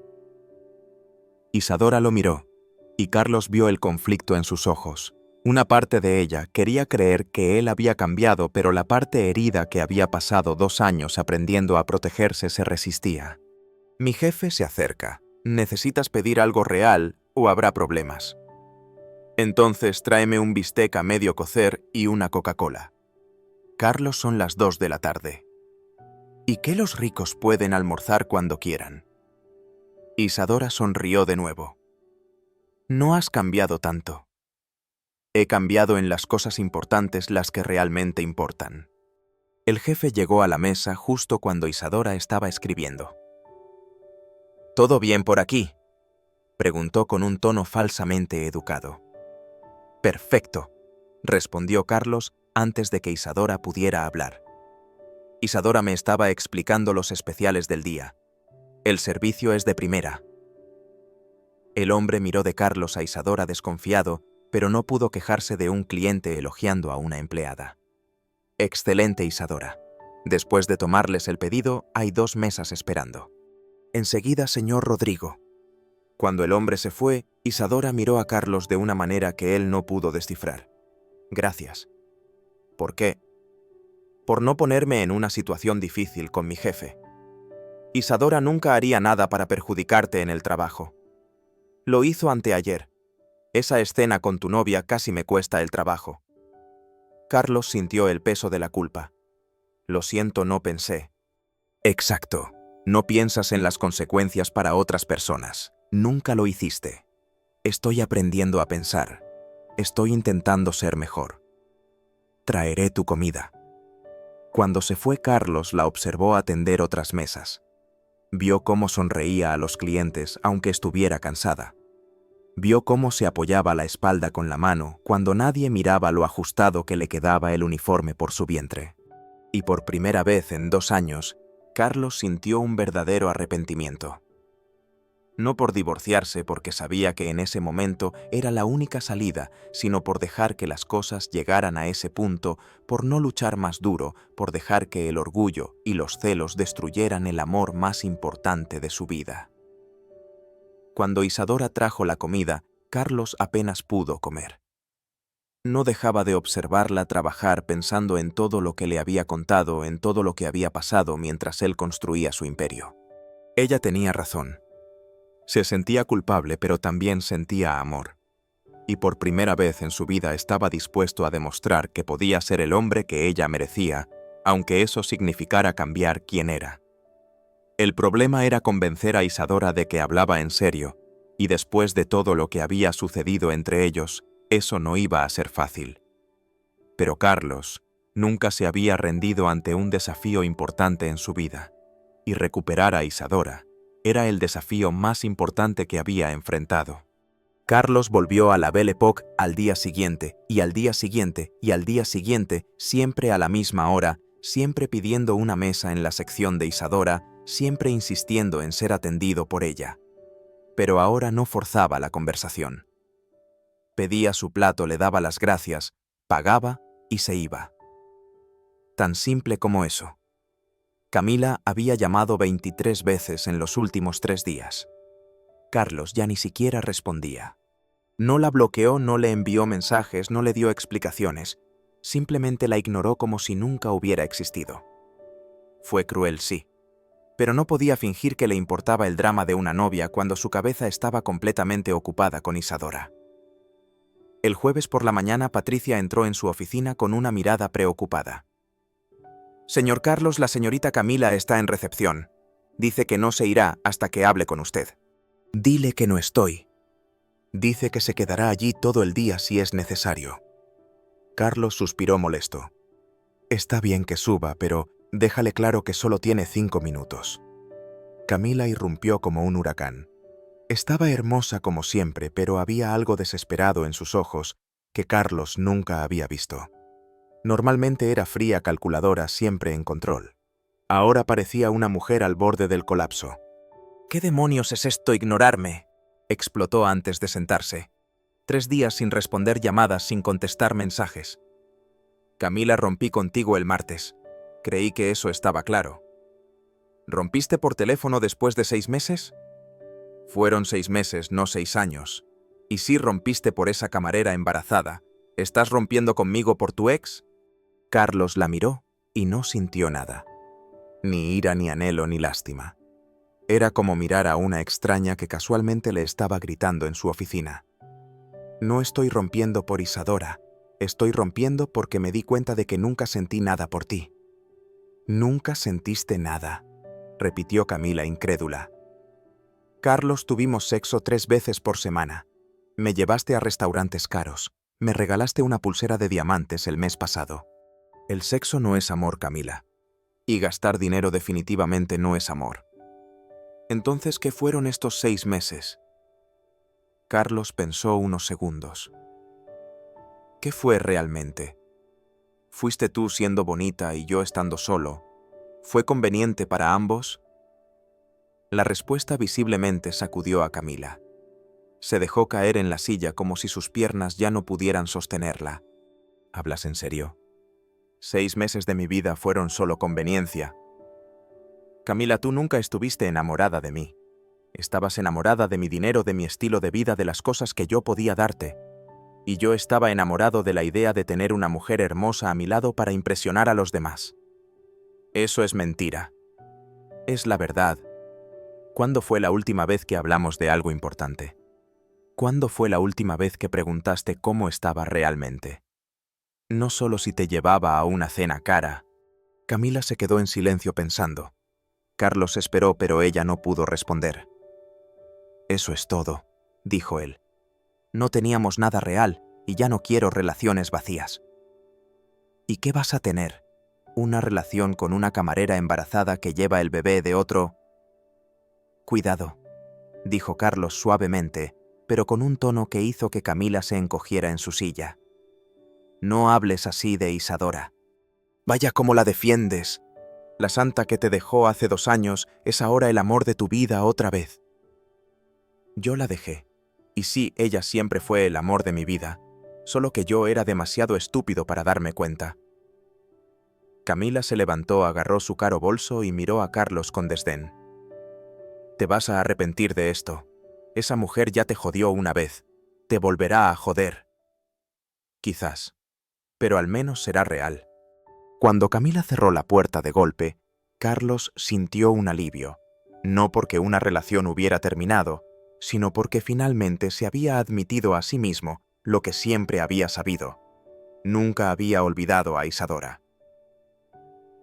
Isadora lo miró, y Carlos vio el conflicto en sus ojos. Una parte de ella quería creer que él había cambiado, pero la parte herida que había pasado 2 años aprendiendo a protegerse se resistía. Mi jefe se acerca. ¿Necesitas pedir algo real o habrá problemas? Entonces tráeme un bistec a medio cocer y una Coca-Cola. Carlos, son las 2 de la tarde. ¿Y qué los ricos pueden almorzar cuando quieran? Isadora sonrió de nuevo. No has cambiado tanto. He cambiado en las cosas importantes, las que realmente importan. El jefe llegó a la mesa justo cuando Isadora estaba escribiendo. ¿Todo bien por aquí?, preguntó con un tono falsamente educado. Perfecto, respondió Carlos antes de que Isadora pudiera hablar. Isadora me estaba explicando los especiales del día. El servicio es de primera. El hombre miró de Carlos a Isadora desconfiado, pero no pudo quejarse de un cliente elogiando a una empleada. Excelente, Isadora. Después de tomarles el pedido, hay 2 mesas esperando. Enseguida, señor Rodrigo. Cuando el hombre se fue, Isadora miró a Carlos de una manera que él no pudo descifrar. Gracias. ¿Por qué? Por no ponerme en una situación difícil con mi jefe. Isadora nunca haría nada para perjudicarte en el trabajo. Lo hizo anteayer. Esa escena con tu novia casi me cuesta el trabajo. Carlos sintió el peso de la culpa. Lo siento, no pensé. Exacto. No piensas en las consecuencias para otras personas. Nunca lo hiciste. Estoy aprendiendo a pensar. Estoy intentando ser mejor. Traeré tu comida. Cuando se fue, Carlos la observó atender otras mesas. Vio cómo sonreía a los clientes aunque estuviera cansada. Vio cómo se apoyaba la espalda con la mano cuando nadie miraba lo ajustado que le quedaba el uniforme por su vientre. Y por primera vez en 2 años, Carlos sintió un verdadero arrepentimiento. No por divorciarse, porque sabía que en ese momento era la única salida, sino por dejar que las cosas llegaran a ese punto, por no luchar más duro, por dejar que el orgullo y los celos destruyeran el amor más importante de su vida. Cuando Isadora trajo la comida, Carlos apenas pudo comer. No dejaba de observarla trabajar pensando en todo lo que le había contado, en todo lo que había pasado mientras él construía su imperio. Ella tenía razón. Se sentía culpable, pero también sentía amor. Y por primera vez en su vida estaba dispuesto a demostrar que podía ser el hombre que ella merecía, aunque eso significara cambiar quién era. El problema era convencer a Isadora de que hablaba en serio, y después de todo lo que había sucedido entre ellos, eso no iba a ser fácil. Pero Carlos nunca se había rendido ante un desafío importante en su vida, y recuperar a Isadora era el desafío más importante que había enfrentado. Carlos volvió a la Belle Époque al día siguiente, y al día siguiente, y al día siguiente, siempre a la misma hora, siempre pidiendo una mesa en la sección de Isadora, siempre insistiendo en ser atendido por ella. Pero ahora no forzaba la conversación. Pedía su plato, le daba las gracias, pagaba y se iba. Tan simple como eso. Camila había llamado 23 veces en los últimos 3 días. Carlos ya ni siquiera respondía. No la bloqueó, no le envió mensajes, no le dio explicaciones. Simplemente la ignoró como si nunca hubiera existido. Fue cruel, sí. Pero no podía fingir que le importaba el drama de una novia cuando su cabeza estaba completamente ocupada con Isadora. El jueves por la mañana Patricia entró en su oficina con una mirada preocupada. «Señor Carlos, la señorita Camila está en recepción. Dice que no se irá hasta que hable con usted». «Dile que no estoy. Dice que se quedará allí todo el día si es necesario». Carlos suspiró molesto. «Está bien que suba, pero déjale claro que solo tiene 5 minutos». Camila irrumpió como un huracán. Estaba hermosa como siempre, pero había algo desesperado en sus ojos que Carlos nunca había visto. Normalmente era fría, calculadora, siempre en control. Ahora parecía una mujer al borde del colapso. «¿Qué demonios es esto, ignorarme?», explotó antes de sentarse. 3 días sin responder llamadas, sin contestar mensajes. «Camila, rompí contigo el martes. Creí que eso estaba claro». «¿Rompiste por teléfono después de 6 meses?» «Fueron 6 meses, no 6 años. Y sí rompiste por esa camarera embarazada. ¿Estás rompiendo conmigo por tu ex?» Carlos la miró y no sintió nada. Ni ira, ni anhelo, ni lástima. Era como mirar a una extraña que casualmente le estaba gritando en su oficina. «No estoy rompiendo por Isadora. Estoy rompiendo porque me di cuenta de que nunca sentí nada por ti». «¿Nunca sentiste nada?», repitió Camila incrédula. «Carlos, tuvimos sexo 3 veces por semana. Me llevaste a restaurantes caros. Me regalaste una pulsera de diamantes el mes pasado. El sexo no es amor, Camila. Y gastar dinero definitivamente no es amor. Entonces, ¿qué fueron estos 6 meses? Carlos pensó unos segundos. ¿Qué fue realmente? ¿Fuiste tú siendo bonita y yo estando solo? ¿Fue conveniente para ambos? La respuesta visiblemente sacudió a Camila. Se dejó caer en la silla como si sus piernas ya no pudieran sostenerla. ¿Hablas en serio? 6 meses de mi vida fueron solo conveniencia. Camila, tú nunca estuviste enamorada de mí. Estabas enamorada de mi dinero, de mi estilo de vida, de las cosas que yo podía darte. Y yo estaba enamorado de la idea de tener una mujer hermosa a mi lado para impresionar a los demás. Eso es mentira. Es la verdad. ¿Cuándo fue la última vez que hablamos de algo importante? ¿Cuándo fue la última vez que preguntaste cómo estaba realmente? No solo si te llevaba a una cena cara. Camila se quedó en silencio pensando. Carlos esperó, pero ella no pudo responder. «Eso es todo», dijo él. «No teníamos nada real y ya no quiero relaciones vacías». «¿Y qué vas a tener? ¿Una relación con una camarera embarazada que lleva el bebé de otro?» «Cuidado», dijo Carlos suavemente, pero con un tono que hizo que Camila se encogiera en su silla. «No hables así de Isadora. Vaya cómo la defiendes. La santa que te dejó hace 2 años es ahora el amor de tu vida otra vez». «Yo la dejé. Y sí, ella siempre fue el amor de mi vida, solo que yo era demasiado estúpido para darme cuenta». Camila se levantó, agarró su caro bolso y miró a Carlos con desdén. «Te vas a arrepentir de esto. Esa mujer ya te jodió una vez. Te volverá a joder». «Quizás. Pero al menos será real». Cuando Camila cerró la puerta de golpe, Carlos sintió un alivio, no porque una relación hubiera terminado, sino porque finalmente se había admitido a sí mismo lo que siempre había sabido. Nunca había olvidado a Isadora.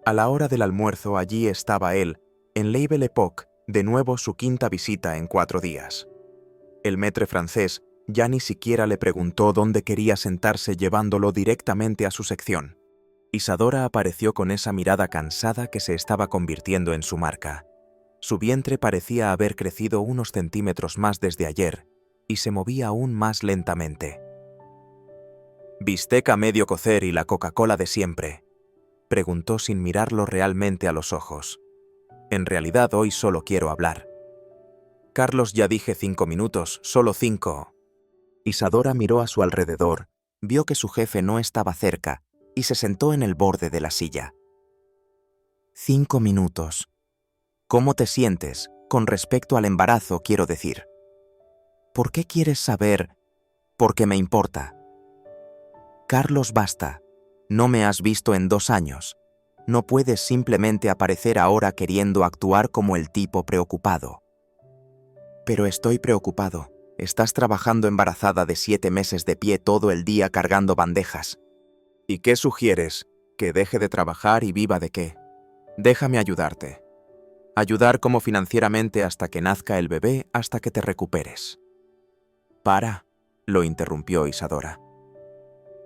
A la hora del almuerzo allí estaba él, en La Belle Époque, de nuevo su 5ª visita en 4 días. El maître francés ya ni siquiera le preguntó dónde quería sentarse, llevándolo directamente a su sección. Isadora apareció con esa mirada cansada que se estaba convirtiendo en su marca. Su vientre parecía haber crecido unos centímetros más desde ayer, y se movía aún más lentamente. ¿Bistec a medio cocer y la Coca-Cola de siempre?, preguntó sin mirarlo realmente a los ojos. En realidad hoy solo quiero hablar. Carlos, ya dije 5 minutos, solo 5. Isadora miró a su alrededor, vio que su jefe no estaba cerca y se sentó en el borde de la silla. 5 minutos. ¿Cómo te sientes con respecto al embarazo, quiero decir? ¿Por qué quieres saber? Porque me importa. Carlos, basta. No me has visto en 2 años. No puedes simplemente aparecer ahora queriendo actuar como el tipo preocupado. Pero estoy preocupado. Estás trabajando embarazada de 7 meses de pie todo el día cargando bandejas. ¿Y qué sugieres? ¿Que deje de trabajar y viva de qué? Déjame ayudarte. Ayudar como financieramente hasta que nazca el bebé, hasta que te recuperes. Para, lo interrumpió Isadora.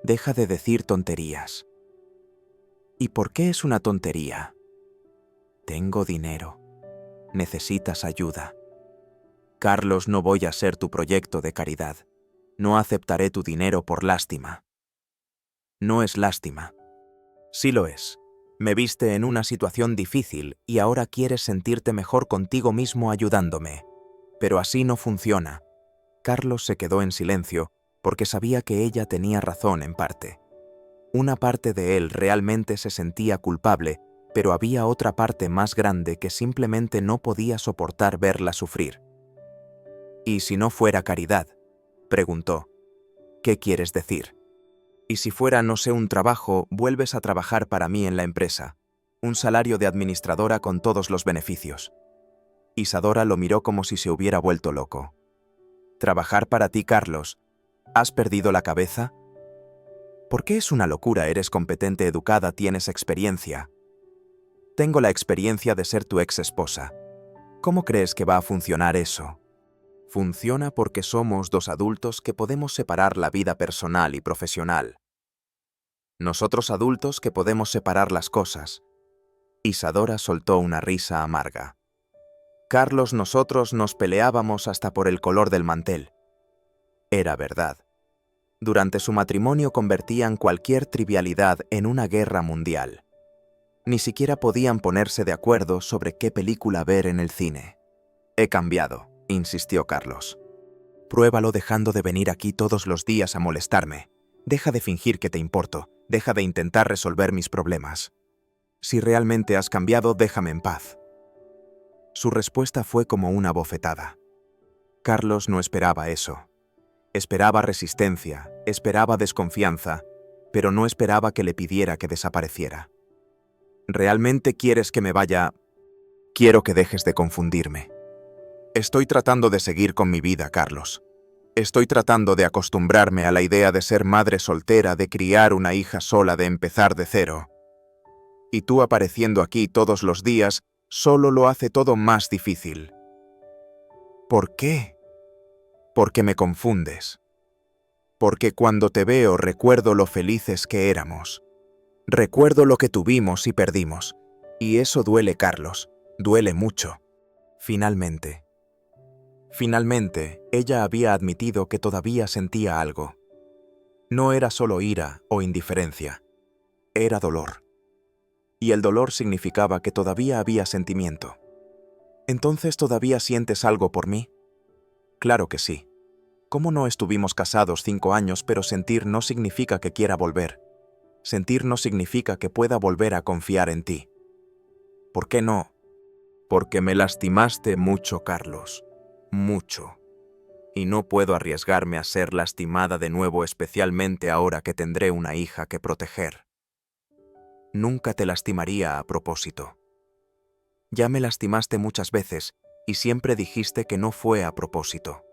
Deja de decir tonterías. ¿Y por qué es una tontería? Tengo dinero. Necesitas ayuda. Carlos, no voy a ser tu proyecto de caridad. No aceptaré tu dinero por lástima. No es lástima. Sí lo es. Me viste en una situación difícil y ahora quieres sentirte mejor contigo mismo ayudándome. Pero así no funciona. Carlos se quedó en silencio porque sabía que ella tenía razón en parte. Una parte de él realmente se sentía culpable, pero había otra parte más grande que simplemente no podía soportar verla sufrir. ¿Y si no fuera caridad?, preguntó. ¿Qué quieres decir? Y si fuera, no sé, un trabajo, vuelves a trabajar para mí en la empresa. Un salario de administradora con todos los beneficios. Isadora lo miró como si se hubiera vuelto loco. ¿Trabajar para ti, Carlos? ¿Has perdido la cabeza? ¿Por qué es una locura? Eres competente, educada, tienes experiencia. Tengo la experiencia de ser tu ex esposa. ¿Cómo crees que va a funcionar eso? Funciona porque somos 2 adultos que podemos separar la vida personal y profesional. Nosotros adultos que podemos separar las cosas. Isadora soltó una risa amarga. Carlos, nosotros nos peleábamos hasta por el color del mantel. Era verdad. Durante su matrimonio convertían cualquier trivialidad en una guerra mundial. Ni siquiera podían ponerse de acuerdo sobre qué película ver en el cine. He cambiado, insistió Carlos. Pruébalo dejando de venir aquí todos los días a molestarme. Deja de fingir que te importo. Deja de intentar resolver mis problemas. Si realmente has cambiado, déjame en paz. Su respuesta fue como una bofetada. Carlos no esperaba eso. Esperaba resistencia, esperaba desconfianza, pero no esperaba que le pidiera que desapareciera. ¿Realmente quieres que me vaya? Quiero que dejes de confundirme. Estoy tratando de seguir con mi vida, Carlos. Estoy tratando de acostumbrarme a la idea de ser madre soltera, de criar una hija sola, de empezar de cero. Y tú apareciendo aquí todos los días solo lo hace todo más difícil. ¿Por qué? Porque me confundes. Porque cuando te veo recuerdo lo felices que éramos. Recuerdo lo que tuvimos y perdimos. Y eso duele, Carlos. Duele mucho. Finalmente, ella había admitido que todavía sentía algo. No era solo ira o indiferencia. Era dolor. Y el dolor significaba que todavía había sentimiento. ¿Entonces todavía sientes algo por mí? Claro que sí. ¿Cómo no estuvimos casados 5 años, pero sentir no significa que quiera volver? Sentir no significa que pueda volver a confiar en ti. ¿Por qué no? Porque me lastimaste mucho, Carlos. Mucho. Y no puedo arriesgarme a ser lastimada de nuevo, especialmente ahora que tendré una hija que proteger. Nunca te lastimaría a propósito. Ya me lastimaste muchas veces y siempre dijiste que no fue a propósito.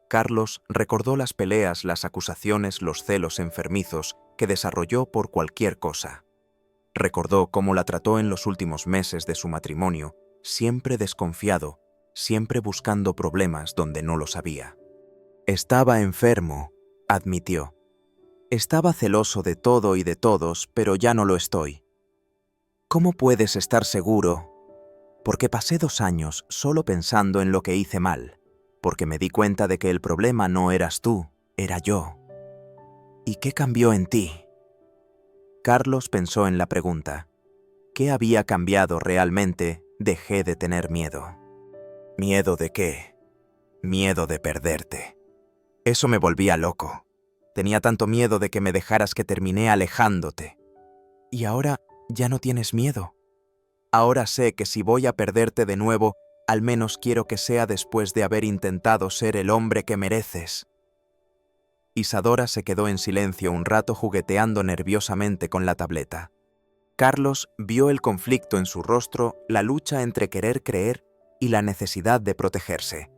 Carlos recordó las peleas, las acusaciones, los celos enfermizos que desarrolló por cualquier cosa. Recordó cómo la trató en los últimos meses de su matrimonio, siempre desconfiado, siempre buscando problemas donde no los había. Estaba enfermo, admitió. Estaba celoso de todo y de todos, pero ya no lo estoy. ¿Cómo puedes estar seguro? Porque pasé 2 años solo pensando en lo que hice mal. porque me di cuenta de que el problema no eras tú, era yo. ¿Y qué cambió en ti? Carlos pensó en la pregunta. ¿Qué había cambiado realmente? Dejé de tener miedo. ¿Miedo de qué? Miedo de perderte. Eso me volvía loco. Tenía tanto miedo de que me dejaras que terminé alejándote. Y ahora ya no tienes miedo. Ahora sé que si voy a perderte de nuevo, al menos quiero que sea después de haber intentado ser el hombre que mereces. Isadora se quedó en silencio un rato jugueteando nerviosamente con la tableta. Carlos vio el conflicto en su rostro, la lucha entre querer creer y la necesidad de protegerse.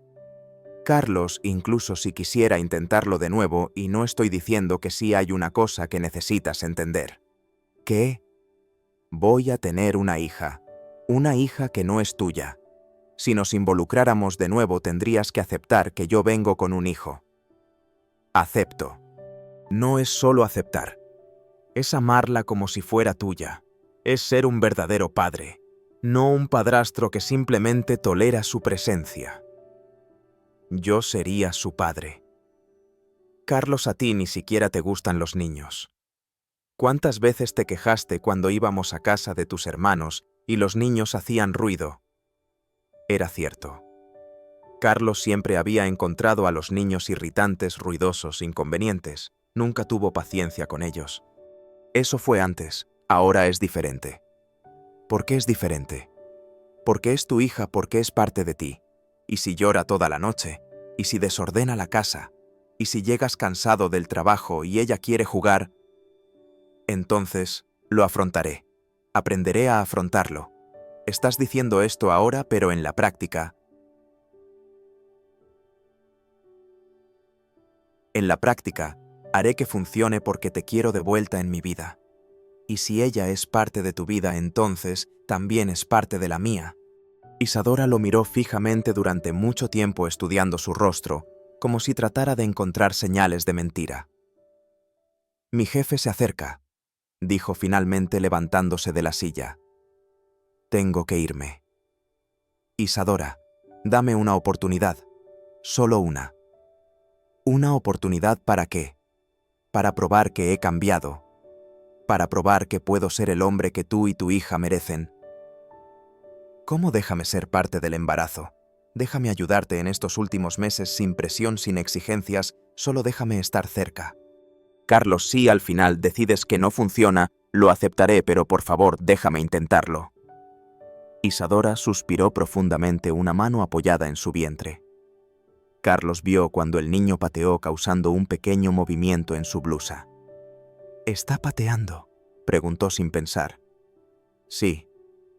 Carlos, incluso si quisiera intentarlo de nuevo, y no estoy diciendo que sí hay una cosa que necesitas entender. ¿Qué? Voy a tener una hija que no es tuya. Si nos involucráramos de nuevo tendrías que aceptar que yo vengo con un hijo. Acepto. No es solo aceptar. Es amarla como si fuera tuya. Es ser un verdadero padre, no un padrastro que simplemente tolera su presencia. Yo sería su padre. Carlos, a ti ni siquiera te gustan los niños. ¿Cuántas veces te quejaste cuando íbamos a casa de tus hermanos y los niños hacían ruido? Era cierto. Carlos siempre había encontrado a los niños irritantes, ruidosos, inconvenientes. Nunca tuvo paciencia con ellos. Eso fue antes, ahora es diferente. ¿Por qué es diferente? Porque es tu hija, porque es parte de ti. Y si llora toda la noche, y si desordena la casa, y si llegas cansado del trabajo y ella quiere jugar, entonces lo afrontaré. Aprenderé a afrontarlo. Estás diciendo esto ahora, pero en la práctica. En la práctica, haré que funcione porque te quiero de vuelta en mi vida. Y si ella es parte de tu vida, entonces también es parte de la mía. Isadora lo miró fijamente durante mucho tiempo estudiando su rostro, como si tratara de encontrar señales de mentira. Mi jefe se acerca, dijo finalmente levantándose de la silla. Tengo que irme. Isadora, dame una oportunidad, solo una. ¿Una oportunidad para qué? Para probar que he cambiado, para probar que puedo ser el hombre que tú y tu hija merecen. ¿Cómo? Déjame ser parte del embarazo. Déjame ayudarte en estos últimos meses sin presión, sin exigencias, solo déjame estar cerca. Carlos, si al final decides que no funciona, lo aceptaré, pero por favor, déjame intentarlo. Isadora suspiró profundamente, una mano apoyada en su vientre. Carlos vio cuando el niño pateó causando un pequeño movimiento en su blusa. ¿Está pateando?, preguntó sin pensar. Sí,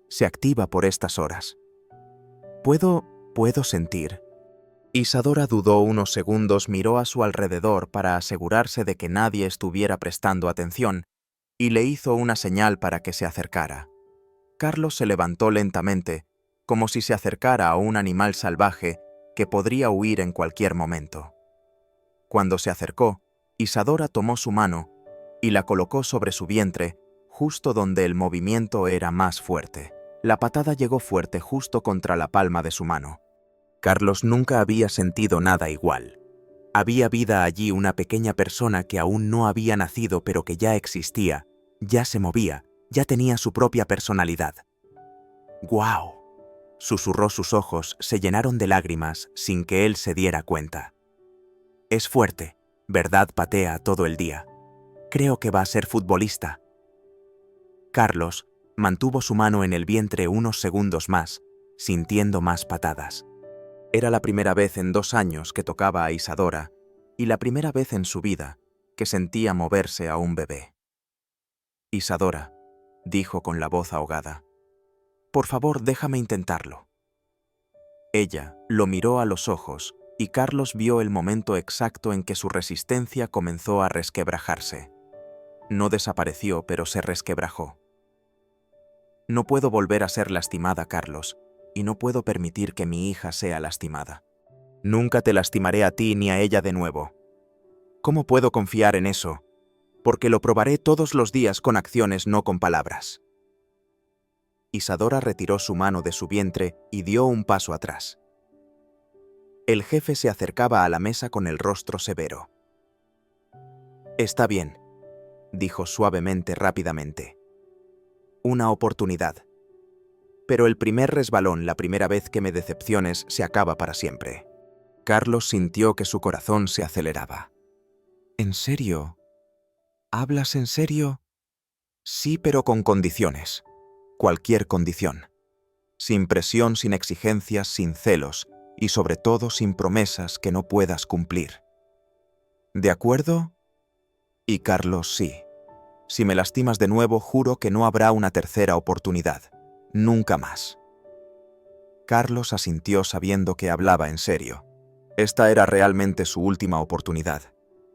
se activa por estas horas. ¿Puedo sentir? Isadora dudó unos segundos, miró a su alrededor para asegurarse de que nadie estuviera prestando atención y le hizo una señal para que se acercara. Carlos se levantó lentamente, como si se acercara a un animal salvaje que podría huir en cualquier momento. Cuando se acercó, Isadora tomó su mano y la colocó sobre su vientre, justo donde el movimiento era más fuerte. La patada llegó fuerte justo contra la palma de su mano. Carlos nunca había sentido nada igual. Había vida allí, una pequeña persona que aún no había nacido pero que ya existía, ya se movía, ya tenía su propia personalidad. ¡Guau!, susurró, sus ojos se llenaron de lágrimas sin que él se diera cuenta. Es fuerte, ¿verdad? Patea todo el día. Creo que va a ser futbolista. Carlos mantuvo su mano en el vientre unos segundos más, sintiendo más patadas. Era la primera vez en 2 años que tocaba a Isadora y la primera vez en su vida que sentía moverse a un bebé. Isadora, dijo con la voz ahogada, por favor, déjame intentarlo. Ella lo miró a los ojos y Carlos vio el momento exacto en que su resistencia comenzó a resquebrajarse. No desapareció, pero se resquebrajó. No puedo volver a ser lastimada, Carlos, y no puedo permitir que mi hija sea lastimada. Nunca te lastimaré a ti ni a ella de nuevo. ¿Cómo puedo confiar en eso? Porque lo probaré todos los días con acciones, no con palabras. Isadora retiró su mano de su vientre y dio un paso atrás. El jefe se acercaba a la mesa con el rostro severo. «Está bien», dijo suavemente rápidamente. «Una oportunidad. Pero el primer resbalón, la primera vez que me decepciones, se acaba para siempre». Carlos sintió que su corazón se aceleraba. «¿En serio? ¿Hablas en serio?» «Sí, pero con condiciones. Cualquier condición. Sin presión, sin exigencias, sin celos, y sobre todo sin promesas que no puedas cumplir». «¿De acuerdo?» «Y Carlos, sí. Si me lastimas de nuevo, juro que no habrá una tercera oportunidad. Nunca más». Carlos asintió sabiendo que hablaba en serio. Esta era realmente su última oportunidad.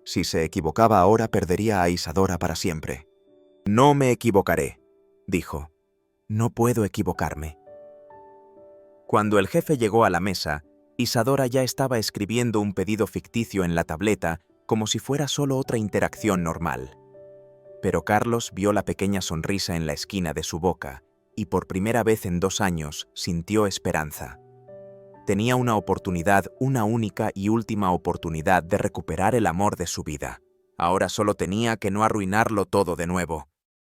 Si se equivocaba ahora, perdería a Isadora para siempre. «No me equivocaré», dijo. «No puedo equivocarme». Cuando el jefe llegó a la mesa, Isadora ya estaba escribiendo un pedido ficticio en la tableta como si fuera solo otra interacción normal. Pero Carlos vio la pequeña sonrisa en la esquina de su boca y por primera vez en 2 años sintió esperanza. Tenía una oportunidad, una única y última oportunidad de recuperar el amor de su vida. Ahora solo tenía que no arruinarlo todo de nuevo.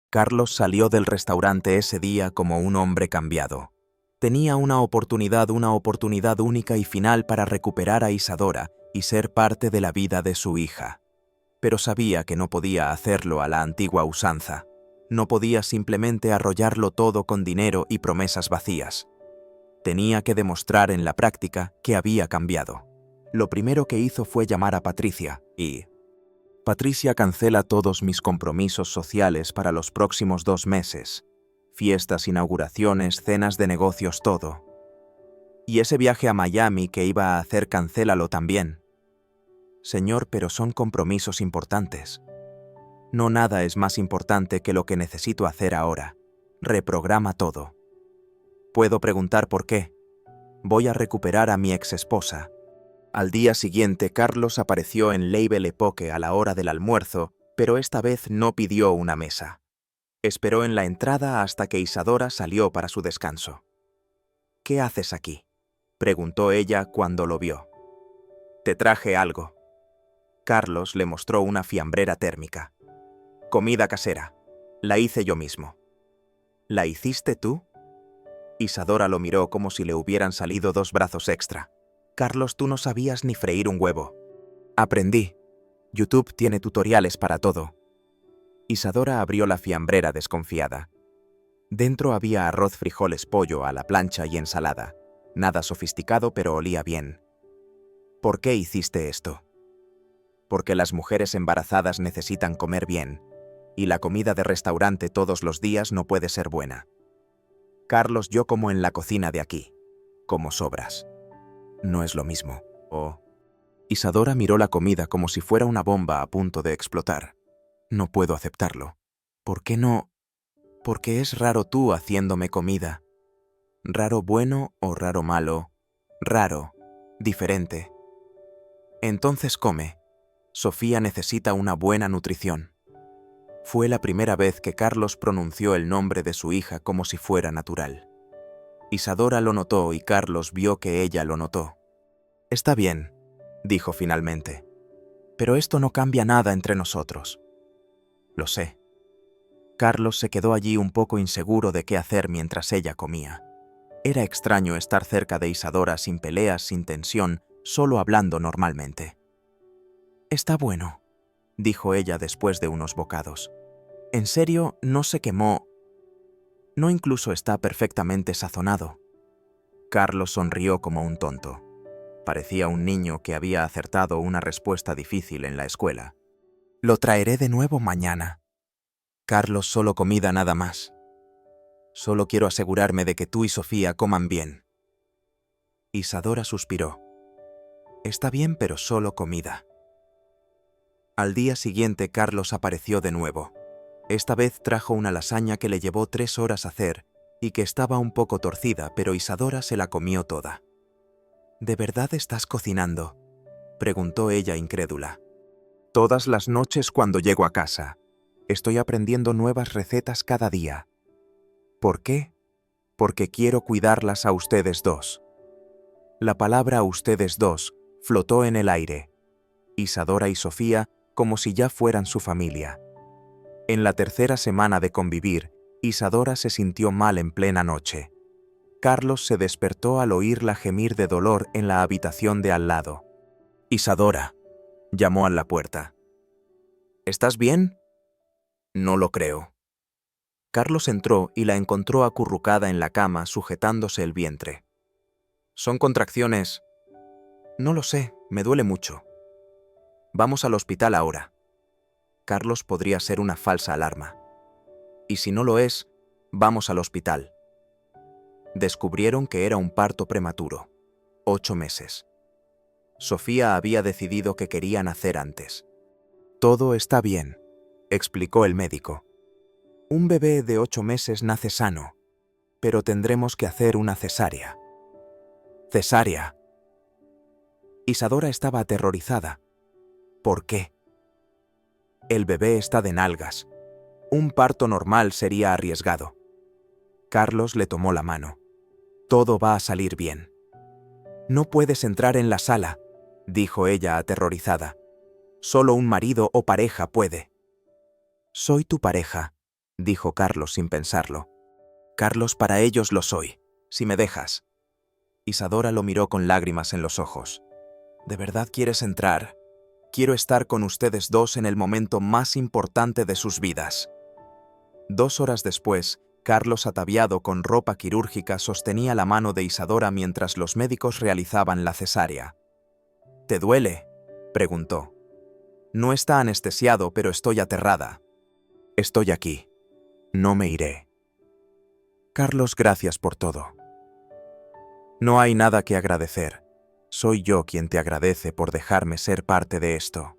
Carlos salió del restaurante ese día como un hombre cambiado. Tenía una oportunidad única y final para recuperar a Isadora y ser parte de la vida de su hija. Pero sabía que no podía hacerlo a la antigua usanza. No podía simplemente arrollarlo todo con dinero y promesas vacías. Tenía que demostrar en la práctica que había cambiado. Lo primero que hizo fue llamar a Patricia y... «Patricia cancela todos mis compromisos sociales para los próximos 2 meses. Fiestas, inauguraciones, cenas de negocios, todo. Y ese viaje a Miami que iba a hacer, cancélalo también». «Señor, pero son compromisos importantes». «No, nada es más importante que lo que necesito hacer ahora. Reprograma todo». «¿Puedo preguntar por qué?» «Voy a recuperar a mi exesposa». Al día siguiente, Carlos apareció en Le Belle Époque a la hora del almuerzo, pero esta vez no pidió una mesa. Esperó en la entrada hasta que Isadora salió para su descanso. «¿Qué haces aquí?», preguntó ella cuando lo vio. «Te traje algo». Carlos le mostró una fiambrera térmica. «Comida casera. La hice yo mismo». «¿La hiciste tú?». Isadora lo miró como si le hubieran salido 2 brazos extra. «Carlos, tú no sabías ni freír un huevo». «Aprendí. YouTube tiene tutoriales para todo». Isadora abrió la fiambrera desconfiada. Dentro había arroz, frijoles, pollo a la plancha y ensalada. Nada sofisticado, pero olía bien. «¿Por qué hiciste esto?». «Porque las mujeres embarazadas necesitan comer bien, y la comida de restaurante todos los días no puede ser buena». «Carlos, yo como en la cocina de aquí. Como sobras». «No es lo mismo». «Oh». Isadora miró la comida como si fuera una bomba a punto de explotar. «No puedo aceptarlo». «¿Por qué no?». «Porque es raro tú haciéndome comida». «¿Raro bueno o raro malo?». «Raro. Diferente». «Entonces come. Sofía necesita una buena nutrición». Fue la primera vez que Carlos pronunció el nombre de su hija como si fuera natural. Isadora lo notó y Carlos vio que ella lo notó. «Está bien», dijo finalmente. «Pero esto no cambia nada entre nosotros». «Lo sé». Carlos se quedó allí un poco inseguro de qué hacer mientras ella comía. Era extraño estar cerca de Isadora sin peleas, sin tensión, solo hablando normalmente. «Está bueno», dijo ella después de unos bocados. «En serio, no se quemó. No, incluso está perfectamente sazonado». Carlos sonrió como un tonto. Parecía un niño que había acertado una respuesta difícil en la escuela. «Lo traeré de nuevo mañana». «Carlos, solo comida nada más. Solo quiero asegurarme de que tú y Sofía coman bien». Isadora suspiró. «Está bien, pero solo comida». Al día siguiente, Carlos apareció de nuevo. Esta vez trajo una lasaña que le llevó 3 horas hacer y que estaba un poco torcida, pero Isadora se la comió toda. «¿De verdad estás cocinando?», preguntó ella incrédula. «Todas las noches cuando llego a casa. Estoy aprendiendo nuevas recetas cada día». «¿Por qué?». «Porque quiero cuidarlas a ustedes 2». La palabra ustedes dos flotó en el aire. Isadora y Sofía como si ya fueran su familia. En la tercera semana de convivir, Isadora se sintió mal en plena noche. Carlos se despertó al oírla gemir de dolor en la habitación de al lado. «Isadora», llamó a la puerta. «¿Estás bien?» «No lo creo». Carlos entró y la encontró acurrucada en la cama sujetándose el vientre. «¿Son contracciones?» «No lo sé, me duele mucho». «Vamos al hospital ahora». Carlos podría ser una falsa alarma. Y si no lo es, vamos al hospital. Descubrieron que era un parto prematuro. 8 meses. Sofía había decidido que quería nacer antes. «Todo está bien», explicó el médico. «Un bebé de 8 meses nace sano, pero tendremos que hacer una cesárea». «¿Cesárea?» Isadora estaba aterrorizada. ¿Por qué? El bebé está de nalgas. Un parto normal sería arriesgado. Carlos le tomó la mano. «Todo va a salir bien». «No puedes entrar en la sala», dijo ella aterrorizada. «Solo un marido o pareja puede». «Soy tu pareja», dijo Carlos sin pensarlo. «Carlos, para ellos lo soy, si me dejas». Isadora lo miró con lágrimas en los ojos. «¿De verdad quieres entrar? Quiero estar con ustedes dos en el momento más importante de sus vidas». 2 horas después, Carlos, ataviado con ropa quirúrgica, sostenía la mano de Isadora mientras los médicos realizaban la cesárea. «¿Te duele?», preguntó. «No está anestesiado, pero estoy aterrada». «Estoy aquí. No me iré». «Carlos, gracias por todo». «No hay nada que agradecer. Soy yo quien te agradece por dejarme ser parte de esto».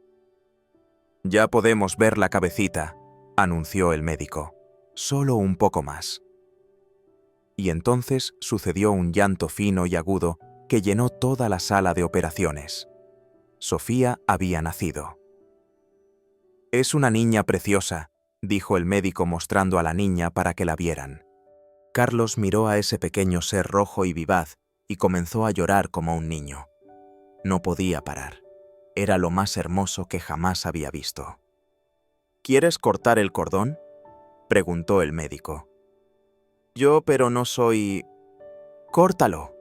«Ya podemos ver la cabecita», anunció el médico. «Solo un poco más». Y entonces sucedió un llanto fino y agudo que llenó toda la sala de operaciones. Sofía había nacido. «Es una niña preciosa», dijo el médico mostrando a la niña para que la vieran. Carlos miró a ese pequeño ser rojo y vivaz y comenzó a llorar como un niño. No podía parar. Era lo más hermoso que jamás había visto. «¿Quieres cortar el cordón?», preguntó el médico. Pero no soy... «Córtalo»,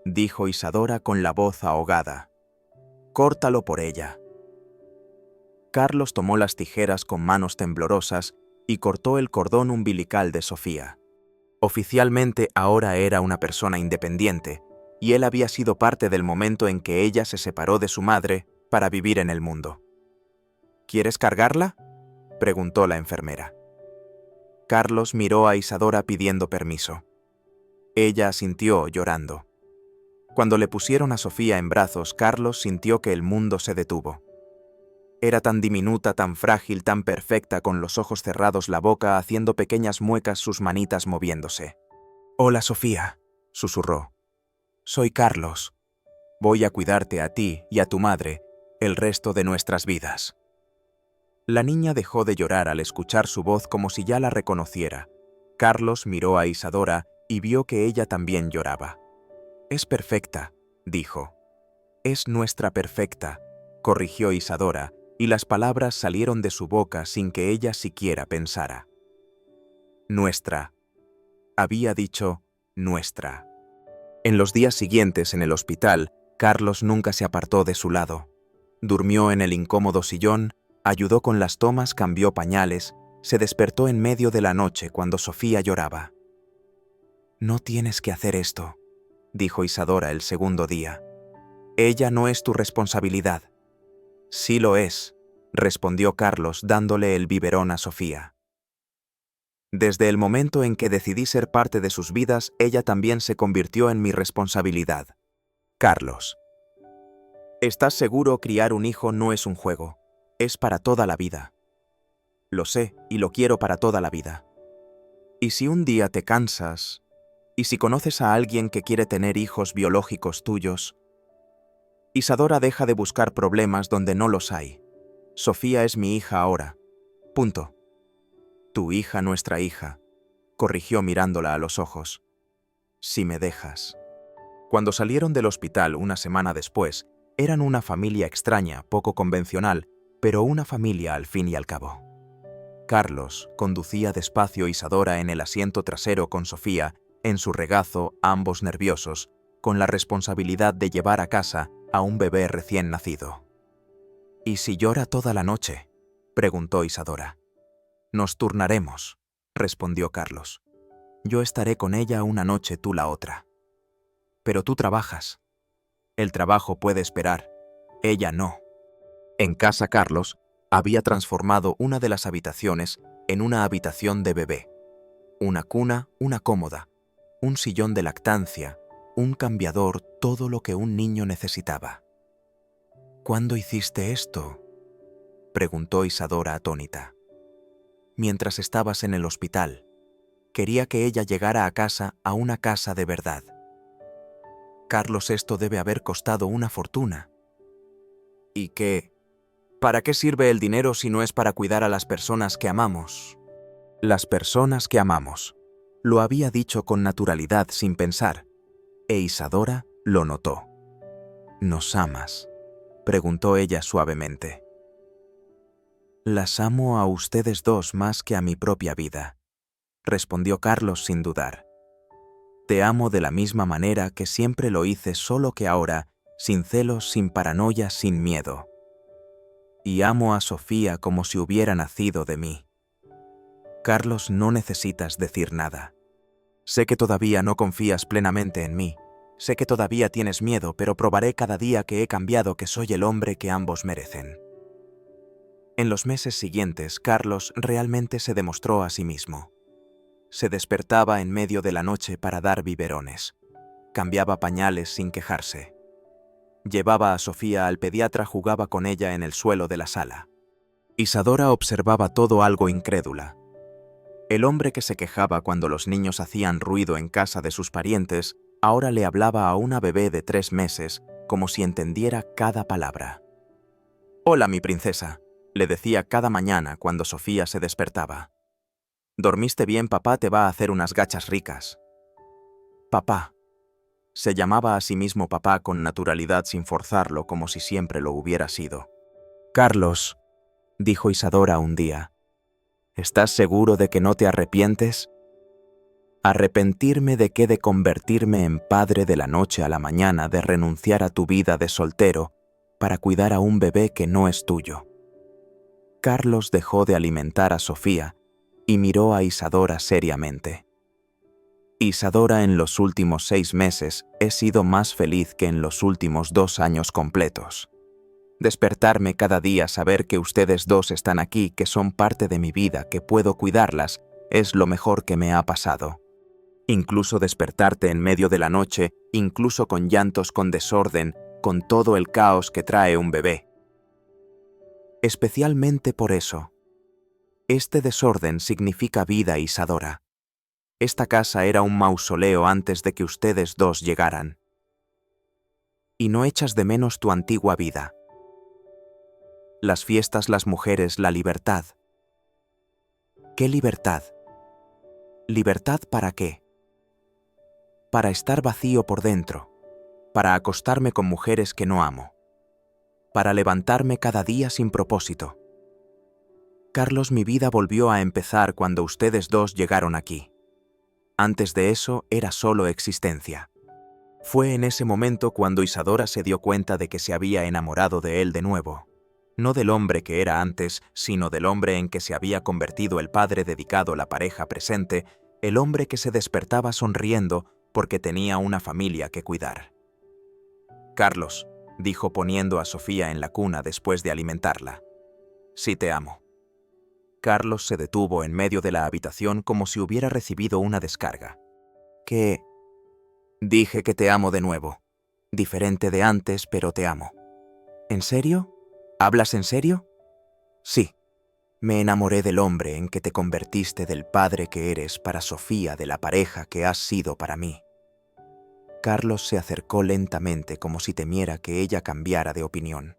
dijo Isadora con la voz ahogada. «Córtalo por ella». Carlos tomó las tijeras con manos temblorosas y cortó el cordón umbilical de Sofía. Oficialmente ahora era una persona independiente, y él había sido parte del momento en que ella se separó de su madre para vivir en el mundo. «¿Quieres cargarla?», preguntó la enfermera. Carlos miró a Isadora pidiendo permiso. Ella asintió llorando. Cuando le pusieron a Sofía en brazos, Carlos sintió que el mundo se detuvo. Era tan diminuta, tan frágil, tan perfecta, con los ojos cerrados, la boca haciendo pequeñas muecas, sus manitas moviéndose. «Hola, Sofía», susurró. «Soy Carlos. Voy a cuidarte a ti y a tu madre el resto de nuestras vidas». La niña dejó de llorar al escuchar su voz como si ya la reconociera. Carlos miró a Isadora y vio que ella también lloraba. «Es perfecta», dijo. «Es nuestra perfecta», corrigió Isadora, y las palabras salieron de su boca sin que ella siquiera pensara. «Nuestra». Había dicho «nuestra». En los días siguientes en el hospital, Carlos nunca se apartó de su lado. Durmió en el incómodo sillón, ayudó con las tomas, cambió pañales, se despertó en medio de la noche cuando Sofía lloraba. «No tienes que hacer esto», dijo Isadora el segundo día. «Ella no es tu responsabilidad». «Sí lo es», respondió Carlos dándole el biberón a Sofía. «Desde el momento en que decidí ser parte de sus vidas, ella también se convirtió en mi responsabilidad». Carlos. «¿Estás seguro? Criar un hijo no es un juego. Es para toda la vida». «Lo sé, y lo quiero para toda la vida». «¿Y si un día te cansas? ¿Y si conoces a alguien que quiere tener hijos biológicos tuyos?» Isadora, deja de buscar problemas donde no los hay. Sofía es mi hija ahora. Punto. «Tu hija, nuestra hija», corrigió mirándola a los ojos. «Si me dejas». Cuando salieron del hospital una semana después, eran una familia extraña, poco convencional, pero una familia al fin y al cabo. Carlos conducía despacio a Isadora en el asiento trasero con Sofía, en su regazo, ambos nerviosos, con la responsabilidad de llevar a casa a un bebé recién nacido. «¿Y si llora toda la noche?», preguntó Isadora. «Nos turnaremos», respondió Carlos. «Yo estaré con ella una noche, tú la otra». «Pero tú trabajas». «El trabajo puede esperar, ella no». En casa Carlos había transformado una de las habitaciones en una habitación de bebé. Una cuna, una cómoda, un sillón de lactancia, un cambiador, todo lo que un niño necesitaba. «¿Cuándo hiciste esto?», preguntó Isadora atónita. «Mientras estabas en el hospital. Quería que ella llegara a casa, a una casa de verdad». «Carlos, esto debe haber costado una fortuna». «¿Y qué? ¿Para qué sirve el dinero si no es para cuidar a las personas que amamos?» «Las personas que amamos», lo había dicho con naturalidad sin pensar, e Isadora lo notó. «¿Nos amas?», preguntó ella suavemente. «Las amo a ustedes dos más que a mi propia vida», respondió Carlos sin dudar. «Te amo de la misma manera que siempre lo hice, solo que ahora, sin celos, sin paranoia, sin miedo. Y amo a Sofía como si hubiera nacido de mí». «Carlos, no necesitas decir nada. Sé que todavía no confías plenamente en mí. Sé que todavía tienes miedo, pero probaré cada día que he cambiado, que soy el hombre que ambos merecen». En los meses siguientes, Carlos realmente se demostró a sí mismo. Se despertaba en medio de la noche para dar biberones. Cambiaba pañales sin quejarse. Llevaba a Sofía al pediatra, jugaba con ella en el suelo de la sala. Isadora observaba todo algo incrédula. El hombre que se quejaba cuando los niños hacían ruido en casa de sus parientes, ahora le hablaba a una bebé de 3 meses como si entendiera cada palabra. «Hola, mi princesa», le decía cada mañana cuando Sofía se despertaba. «¿Dormiste bien? Papá te va a hacer unas gachas ricas». «Papá». Se llamaba a sí mismo papá con naturalidad, sin forzarlo, como si siempre lo hubiera sido. «Carlos», dijo Isadora un día, «¿estás seguro de que no te arrepientes?» «¿Arrepentirme de qué? De convertirme en padre de la noche a la mañana, de renunciar a tu vida de soltero para cuidar a un bebé que no es tuyo». Carlos dejó de alimentar a Sofía y miró a Isadora seriamente. «Isadora, en los últimos 6 meses he sido más feliz que en los últimos 2 años completos. Despertarme cada día, saber que ustedes dos están aquí, que son parte de mi vida, que puedo cuidarlas, es lo mejor que me ha pasado. Incluso despertarte en medio de la noche, incluso con llantos, con desorden, con todo el caos que trae un bebé. Especialmente por eso. Este desorden significa vida, Isadora. Esta casa era un mausoleo antes de que ustedes dos llegaran. Y no echas de menos tu antigua vida. Las fiestas, las mujeres, la libertad». «¿Qué libertad?» «¿Libertad para qué?» «Para estar vacío por dentro, para acostarme con mujeres que no amo, para levantarme cada día sin propósito. Carlos, mi vida volvió a empezar cuando ustedes dos llegaron aquí. Antes de eso era solo existencia». Fue en ese momento cuando Isadora se dio cuenta de que se había enamorado de él de nuevo. No del hombre que era antes, sino del hombre en que se había convertido el padre dedicado a la pareja presente, el hombre que se despertaba sonriendo porque tenía una familia que cuidar. «Carlos», dijo poniendo a Sofía en la cuna después de alimentarla, «sí te amo». Carlos se detuvo en medio de la habitación como si hubiera recibido una descarga. «¿Qué?» «Dije que te amo de nuevo. Diferente de antes, pero te amo». «¿En serio? ¿Hablas en serio?» «Sí. Me enamoré del hombre en que te convertiste, del padre que eres para Sofía, de la pareja que has sido para mí». Carlos se acercó lentamente como si temiera que ella cambiara de opinión.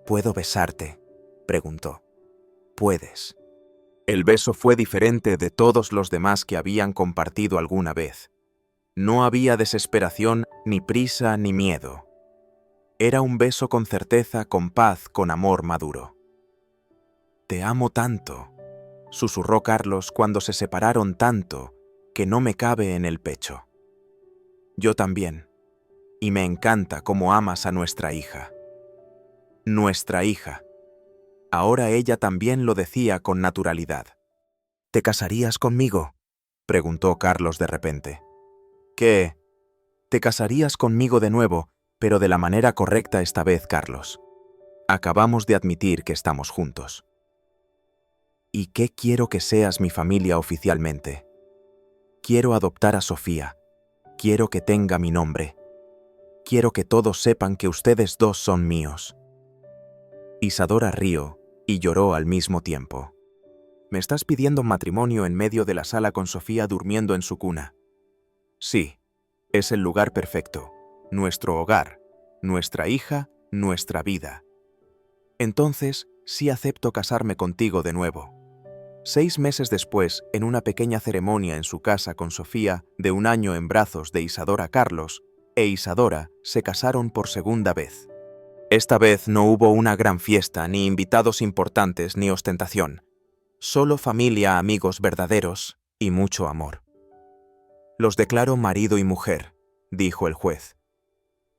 «¿Puedo besarte?», preguntó. «Puedes». El beso fue diferente de todos los demás que habían compartido alguna vez. No había desesperación, ni prisa, ni miedo. Era un beso con certeza, con paz, con amor maduro. «Te amo tanto», susurró Carlos cuando se separaron tanto que no me cabe en el pecho. «Yo también, y me encanta cómo amas a nuestra hija». Nuestra hija. Ahora ella también lo decía con naturalidad. «¿Te casarías conmigo?», preguntó Carlos de repente. «¿Qué? Te casarías conmigo de nuevo, pero de la manera correcta esta vez, Carlos. Acabamos de admitir que estamos juntos». «¿Y qué quiero que seas mi familia oficialmente? Quiero adoptar a Sofía. Quiero que tenga mi nombre. Quiero que todos sepan que ustedes dos son míos». Isadora rió y lloró al mismo tiempo. «¿Me estás pidiendo matrimonio en medio de la sala con Sofía durmiendo en su cuna?» «Sí, es el lugar perfecto, nuestro hogar, nuestra hija, nuestra vida. Entonces, sí acepto casarme contigo de nuevo». 6 meses después, en una pequeña ceremonia en su casa con Sofía, de 1 año en brazos de Isadora Carlos, e Isadora se casaron por segunda vez. Esta vez no hubo una gran fiesta, ni invitados importantes, ni ostentación. Solo familia, amigos verdaderos y mucho amor. «Los declaro marido y mujer», dijo el juez.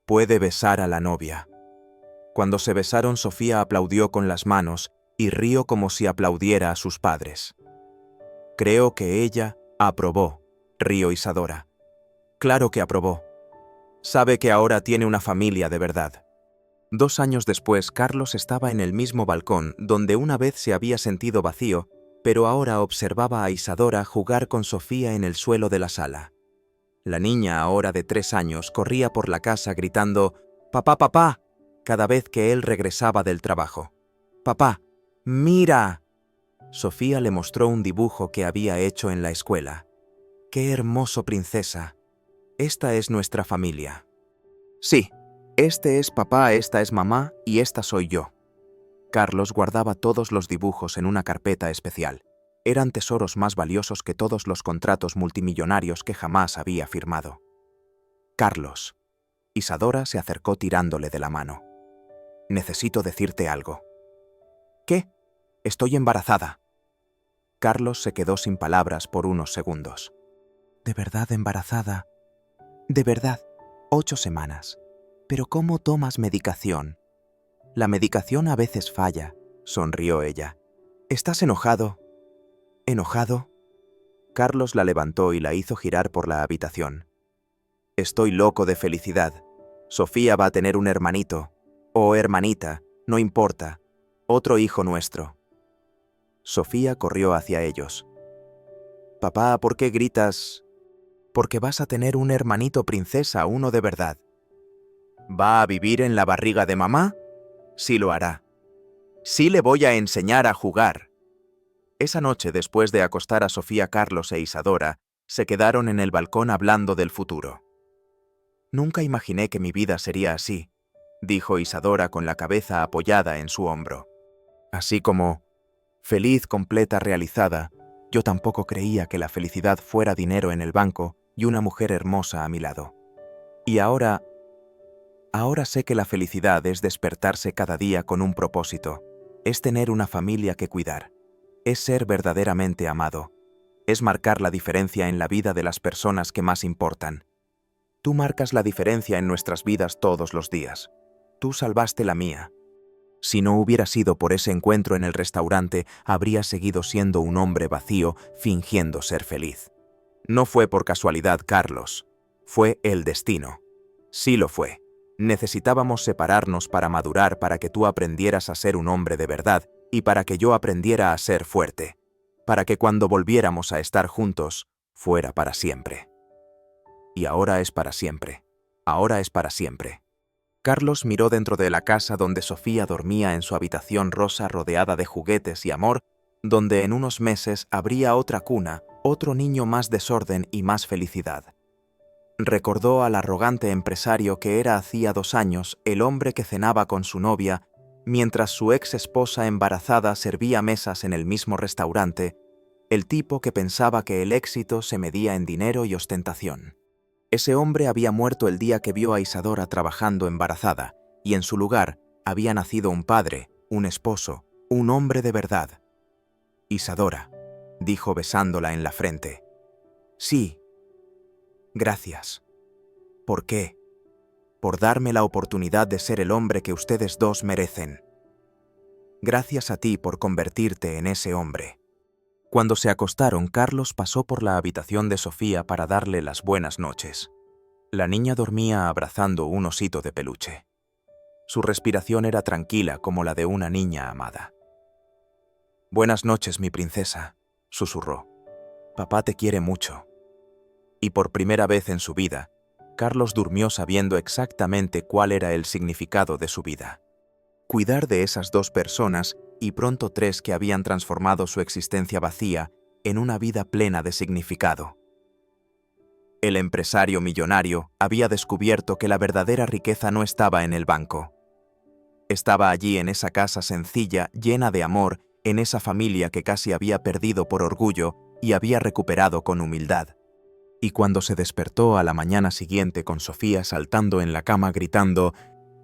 «Puede besar a la novia». Cuando se besaron, Sofía aplaudió con las manos y rió como si aplaudiera a sus padres. «Creo que ella aprobó», rió Isadora. «Claro que aprobó. Sabe que ahora tiene una familia de verdad». 2 años después, Carlos estaba en el mismo balcón donde una vez se había sentido vacío, pero ahora observaba a Isadora jugar con Sofía en el suelo de la sala. La niña, ahora de 3 años, corría por la casa gritando «¡Papá, papá!» cada vez que él regresaba del trabajo. «¡Papá, mira!». Sofía le mostró un dibujo que había hecho en la escuela. «¡Qué hermoso, princesa! Esta es nuestra familia». «Sí, este es papá, esta es mamá y esta soy yo». Carlos guardaba todos los dibujos en una carpeta especial. Eran tesoros más valiosos que todos los contratos multimillonarios que jamás había firmado. «Carlos». Isadora se acercó tirándole de la mano. «Necesito decirte algo». «¿Qué? Estoy embarazada». Carlos se quedó sin palabras por unos segundos. «¿De verdad embarazada?» «De verdad, 8 semanas. ¿Pero cómo tomas medicación?» «La medicación a veces falla», sonrió ella. «¿Estás enojado?» «¿Enojado?» Carlos la levantó y la hizo girar por la habitación. «Estoy loco de felicidad. Sofía va a tener un hermanito, o hermanita, no importa, otro hijo nuestro». Sofía corrió hacia ellos. «Papá, ¿por qué gritas?» «Porque vas a tener un hermanito, princesa, uno de verdad». «¿Va a vivir en la barriga de mamá?» «Sí lo hará. Sí le voy a enseñar a jugar». Esa noche, después de acostar a Sofía, Carlos e Isadora, se quedaron en el balcón hablando del futuro. «Nunca imaginé que mi vida sería así», dijo Isadora con la cabeza apoyada en su hombro. «Así como feliz, completa, realizada, yo tampoco creía que la felicidad fuera dinero en el banco y una mujer hermosa a mi lado. Y ahora sé que la felicidad es despertarse cada día con un propósito, es tener una familia que cuidar, es ser verdaderamente amado, es marcar la diferencia en la vida de las personas que más importan. Tú marcas la diferencia en nuestras vidas todos los días. Tú salvaste la mía. Si no hubiera sido por ese encuentro en el restaurante, habría seguido siendo un hombre vacío, fingiendo ser feliz. No fue por casualidad, Carlos. Fue el destino. Sí lo fue. Necesitábamos separarnos para madurar, para que tú aprendieras a ser un hombre de verdad y para que yo aprendiera a ser fuerte. Para que cuando volviéramos a estar juntos, fuera para siempre. Y ahora es para siempre. Ahora es para siempre». Carlos miró dentro de la casa donde Sofía dormía en su habitación rosa rodeada de juguetes y amor, donde en unos meses habría otra cuna, otro niño, más desorden y más felicidad. Recordó al arrogante empresario que era hacía 2 años el hombre que cenaba con su novia, mientras su ex esposa embarazada servía mesas en el mismo restaurante, el tipo que pensaba que el éxito se medía en dinero y ostentación. Ese hombre había muerto el día que vio a Isadora trabajando embarazada, y en su lugar había nacido un padre, un esposo, un hombre de verdad. Isadora, dijo besándola en la frente. Sí. Gracias. ¿Por qué? Por darme la oportunidad de ser el hombre que ustedes dos merecen. Gracias a ti por convertirte en ese hombre. Cuando se acostaron, Carlos pasó por la habitación de Sofía para darle las buenas noches. La niña dormía abrazando un osito de peluche. Su respiración era tranquila como la de una niña amada. «Buenas noches, mi princesa», susurró. «Papá te quiere mucho». Y por primera vez en su vida, Carlos durmió sabiendo exactamente cuál era el significado de su vida. Cuidar de esas dos personas y pronto tres que habían transformado su existencia vacía en una vida plena de significado. El empresario millonario había descubierto que la verdadera riqueza no estaba en el banco. Estaba allí en esa casa sencilla, llena de amor, en esa familia que casi había perdido por orgullo y había recuperado con humildad. Y cuando se despertó a la mañana siguiente con Sofía saltando en la cama gritando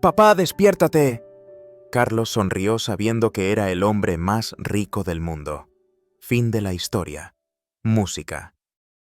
«¡Papá, despiértate!», Carlos sonrió sabiendo que era el hombre más rico del mundo. Fin de la historia. Música.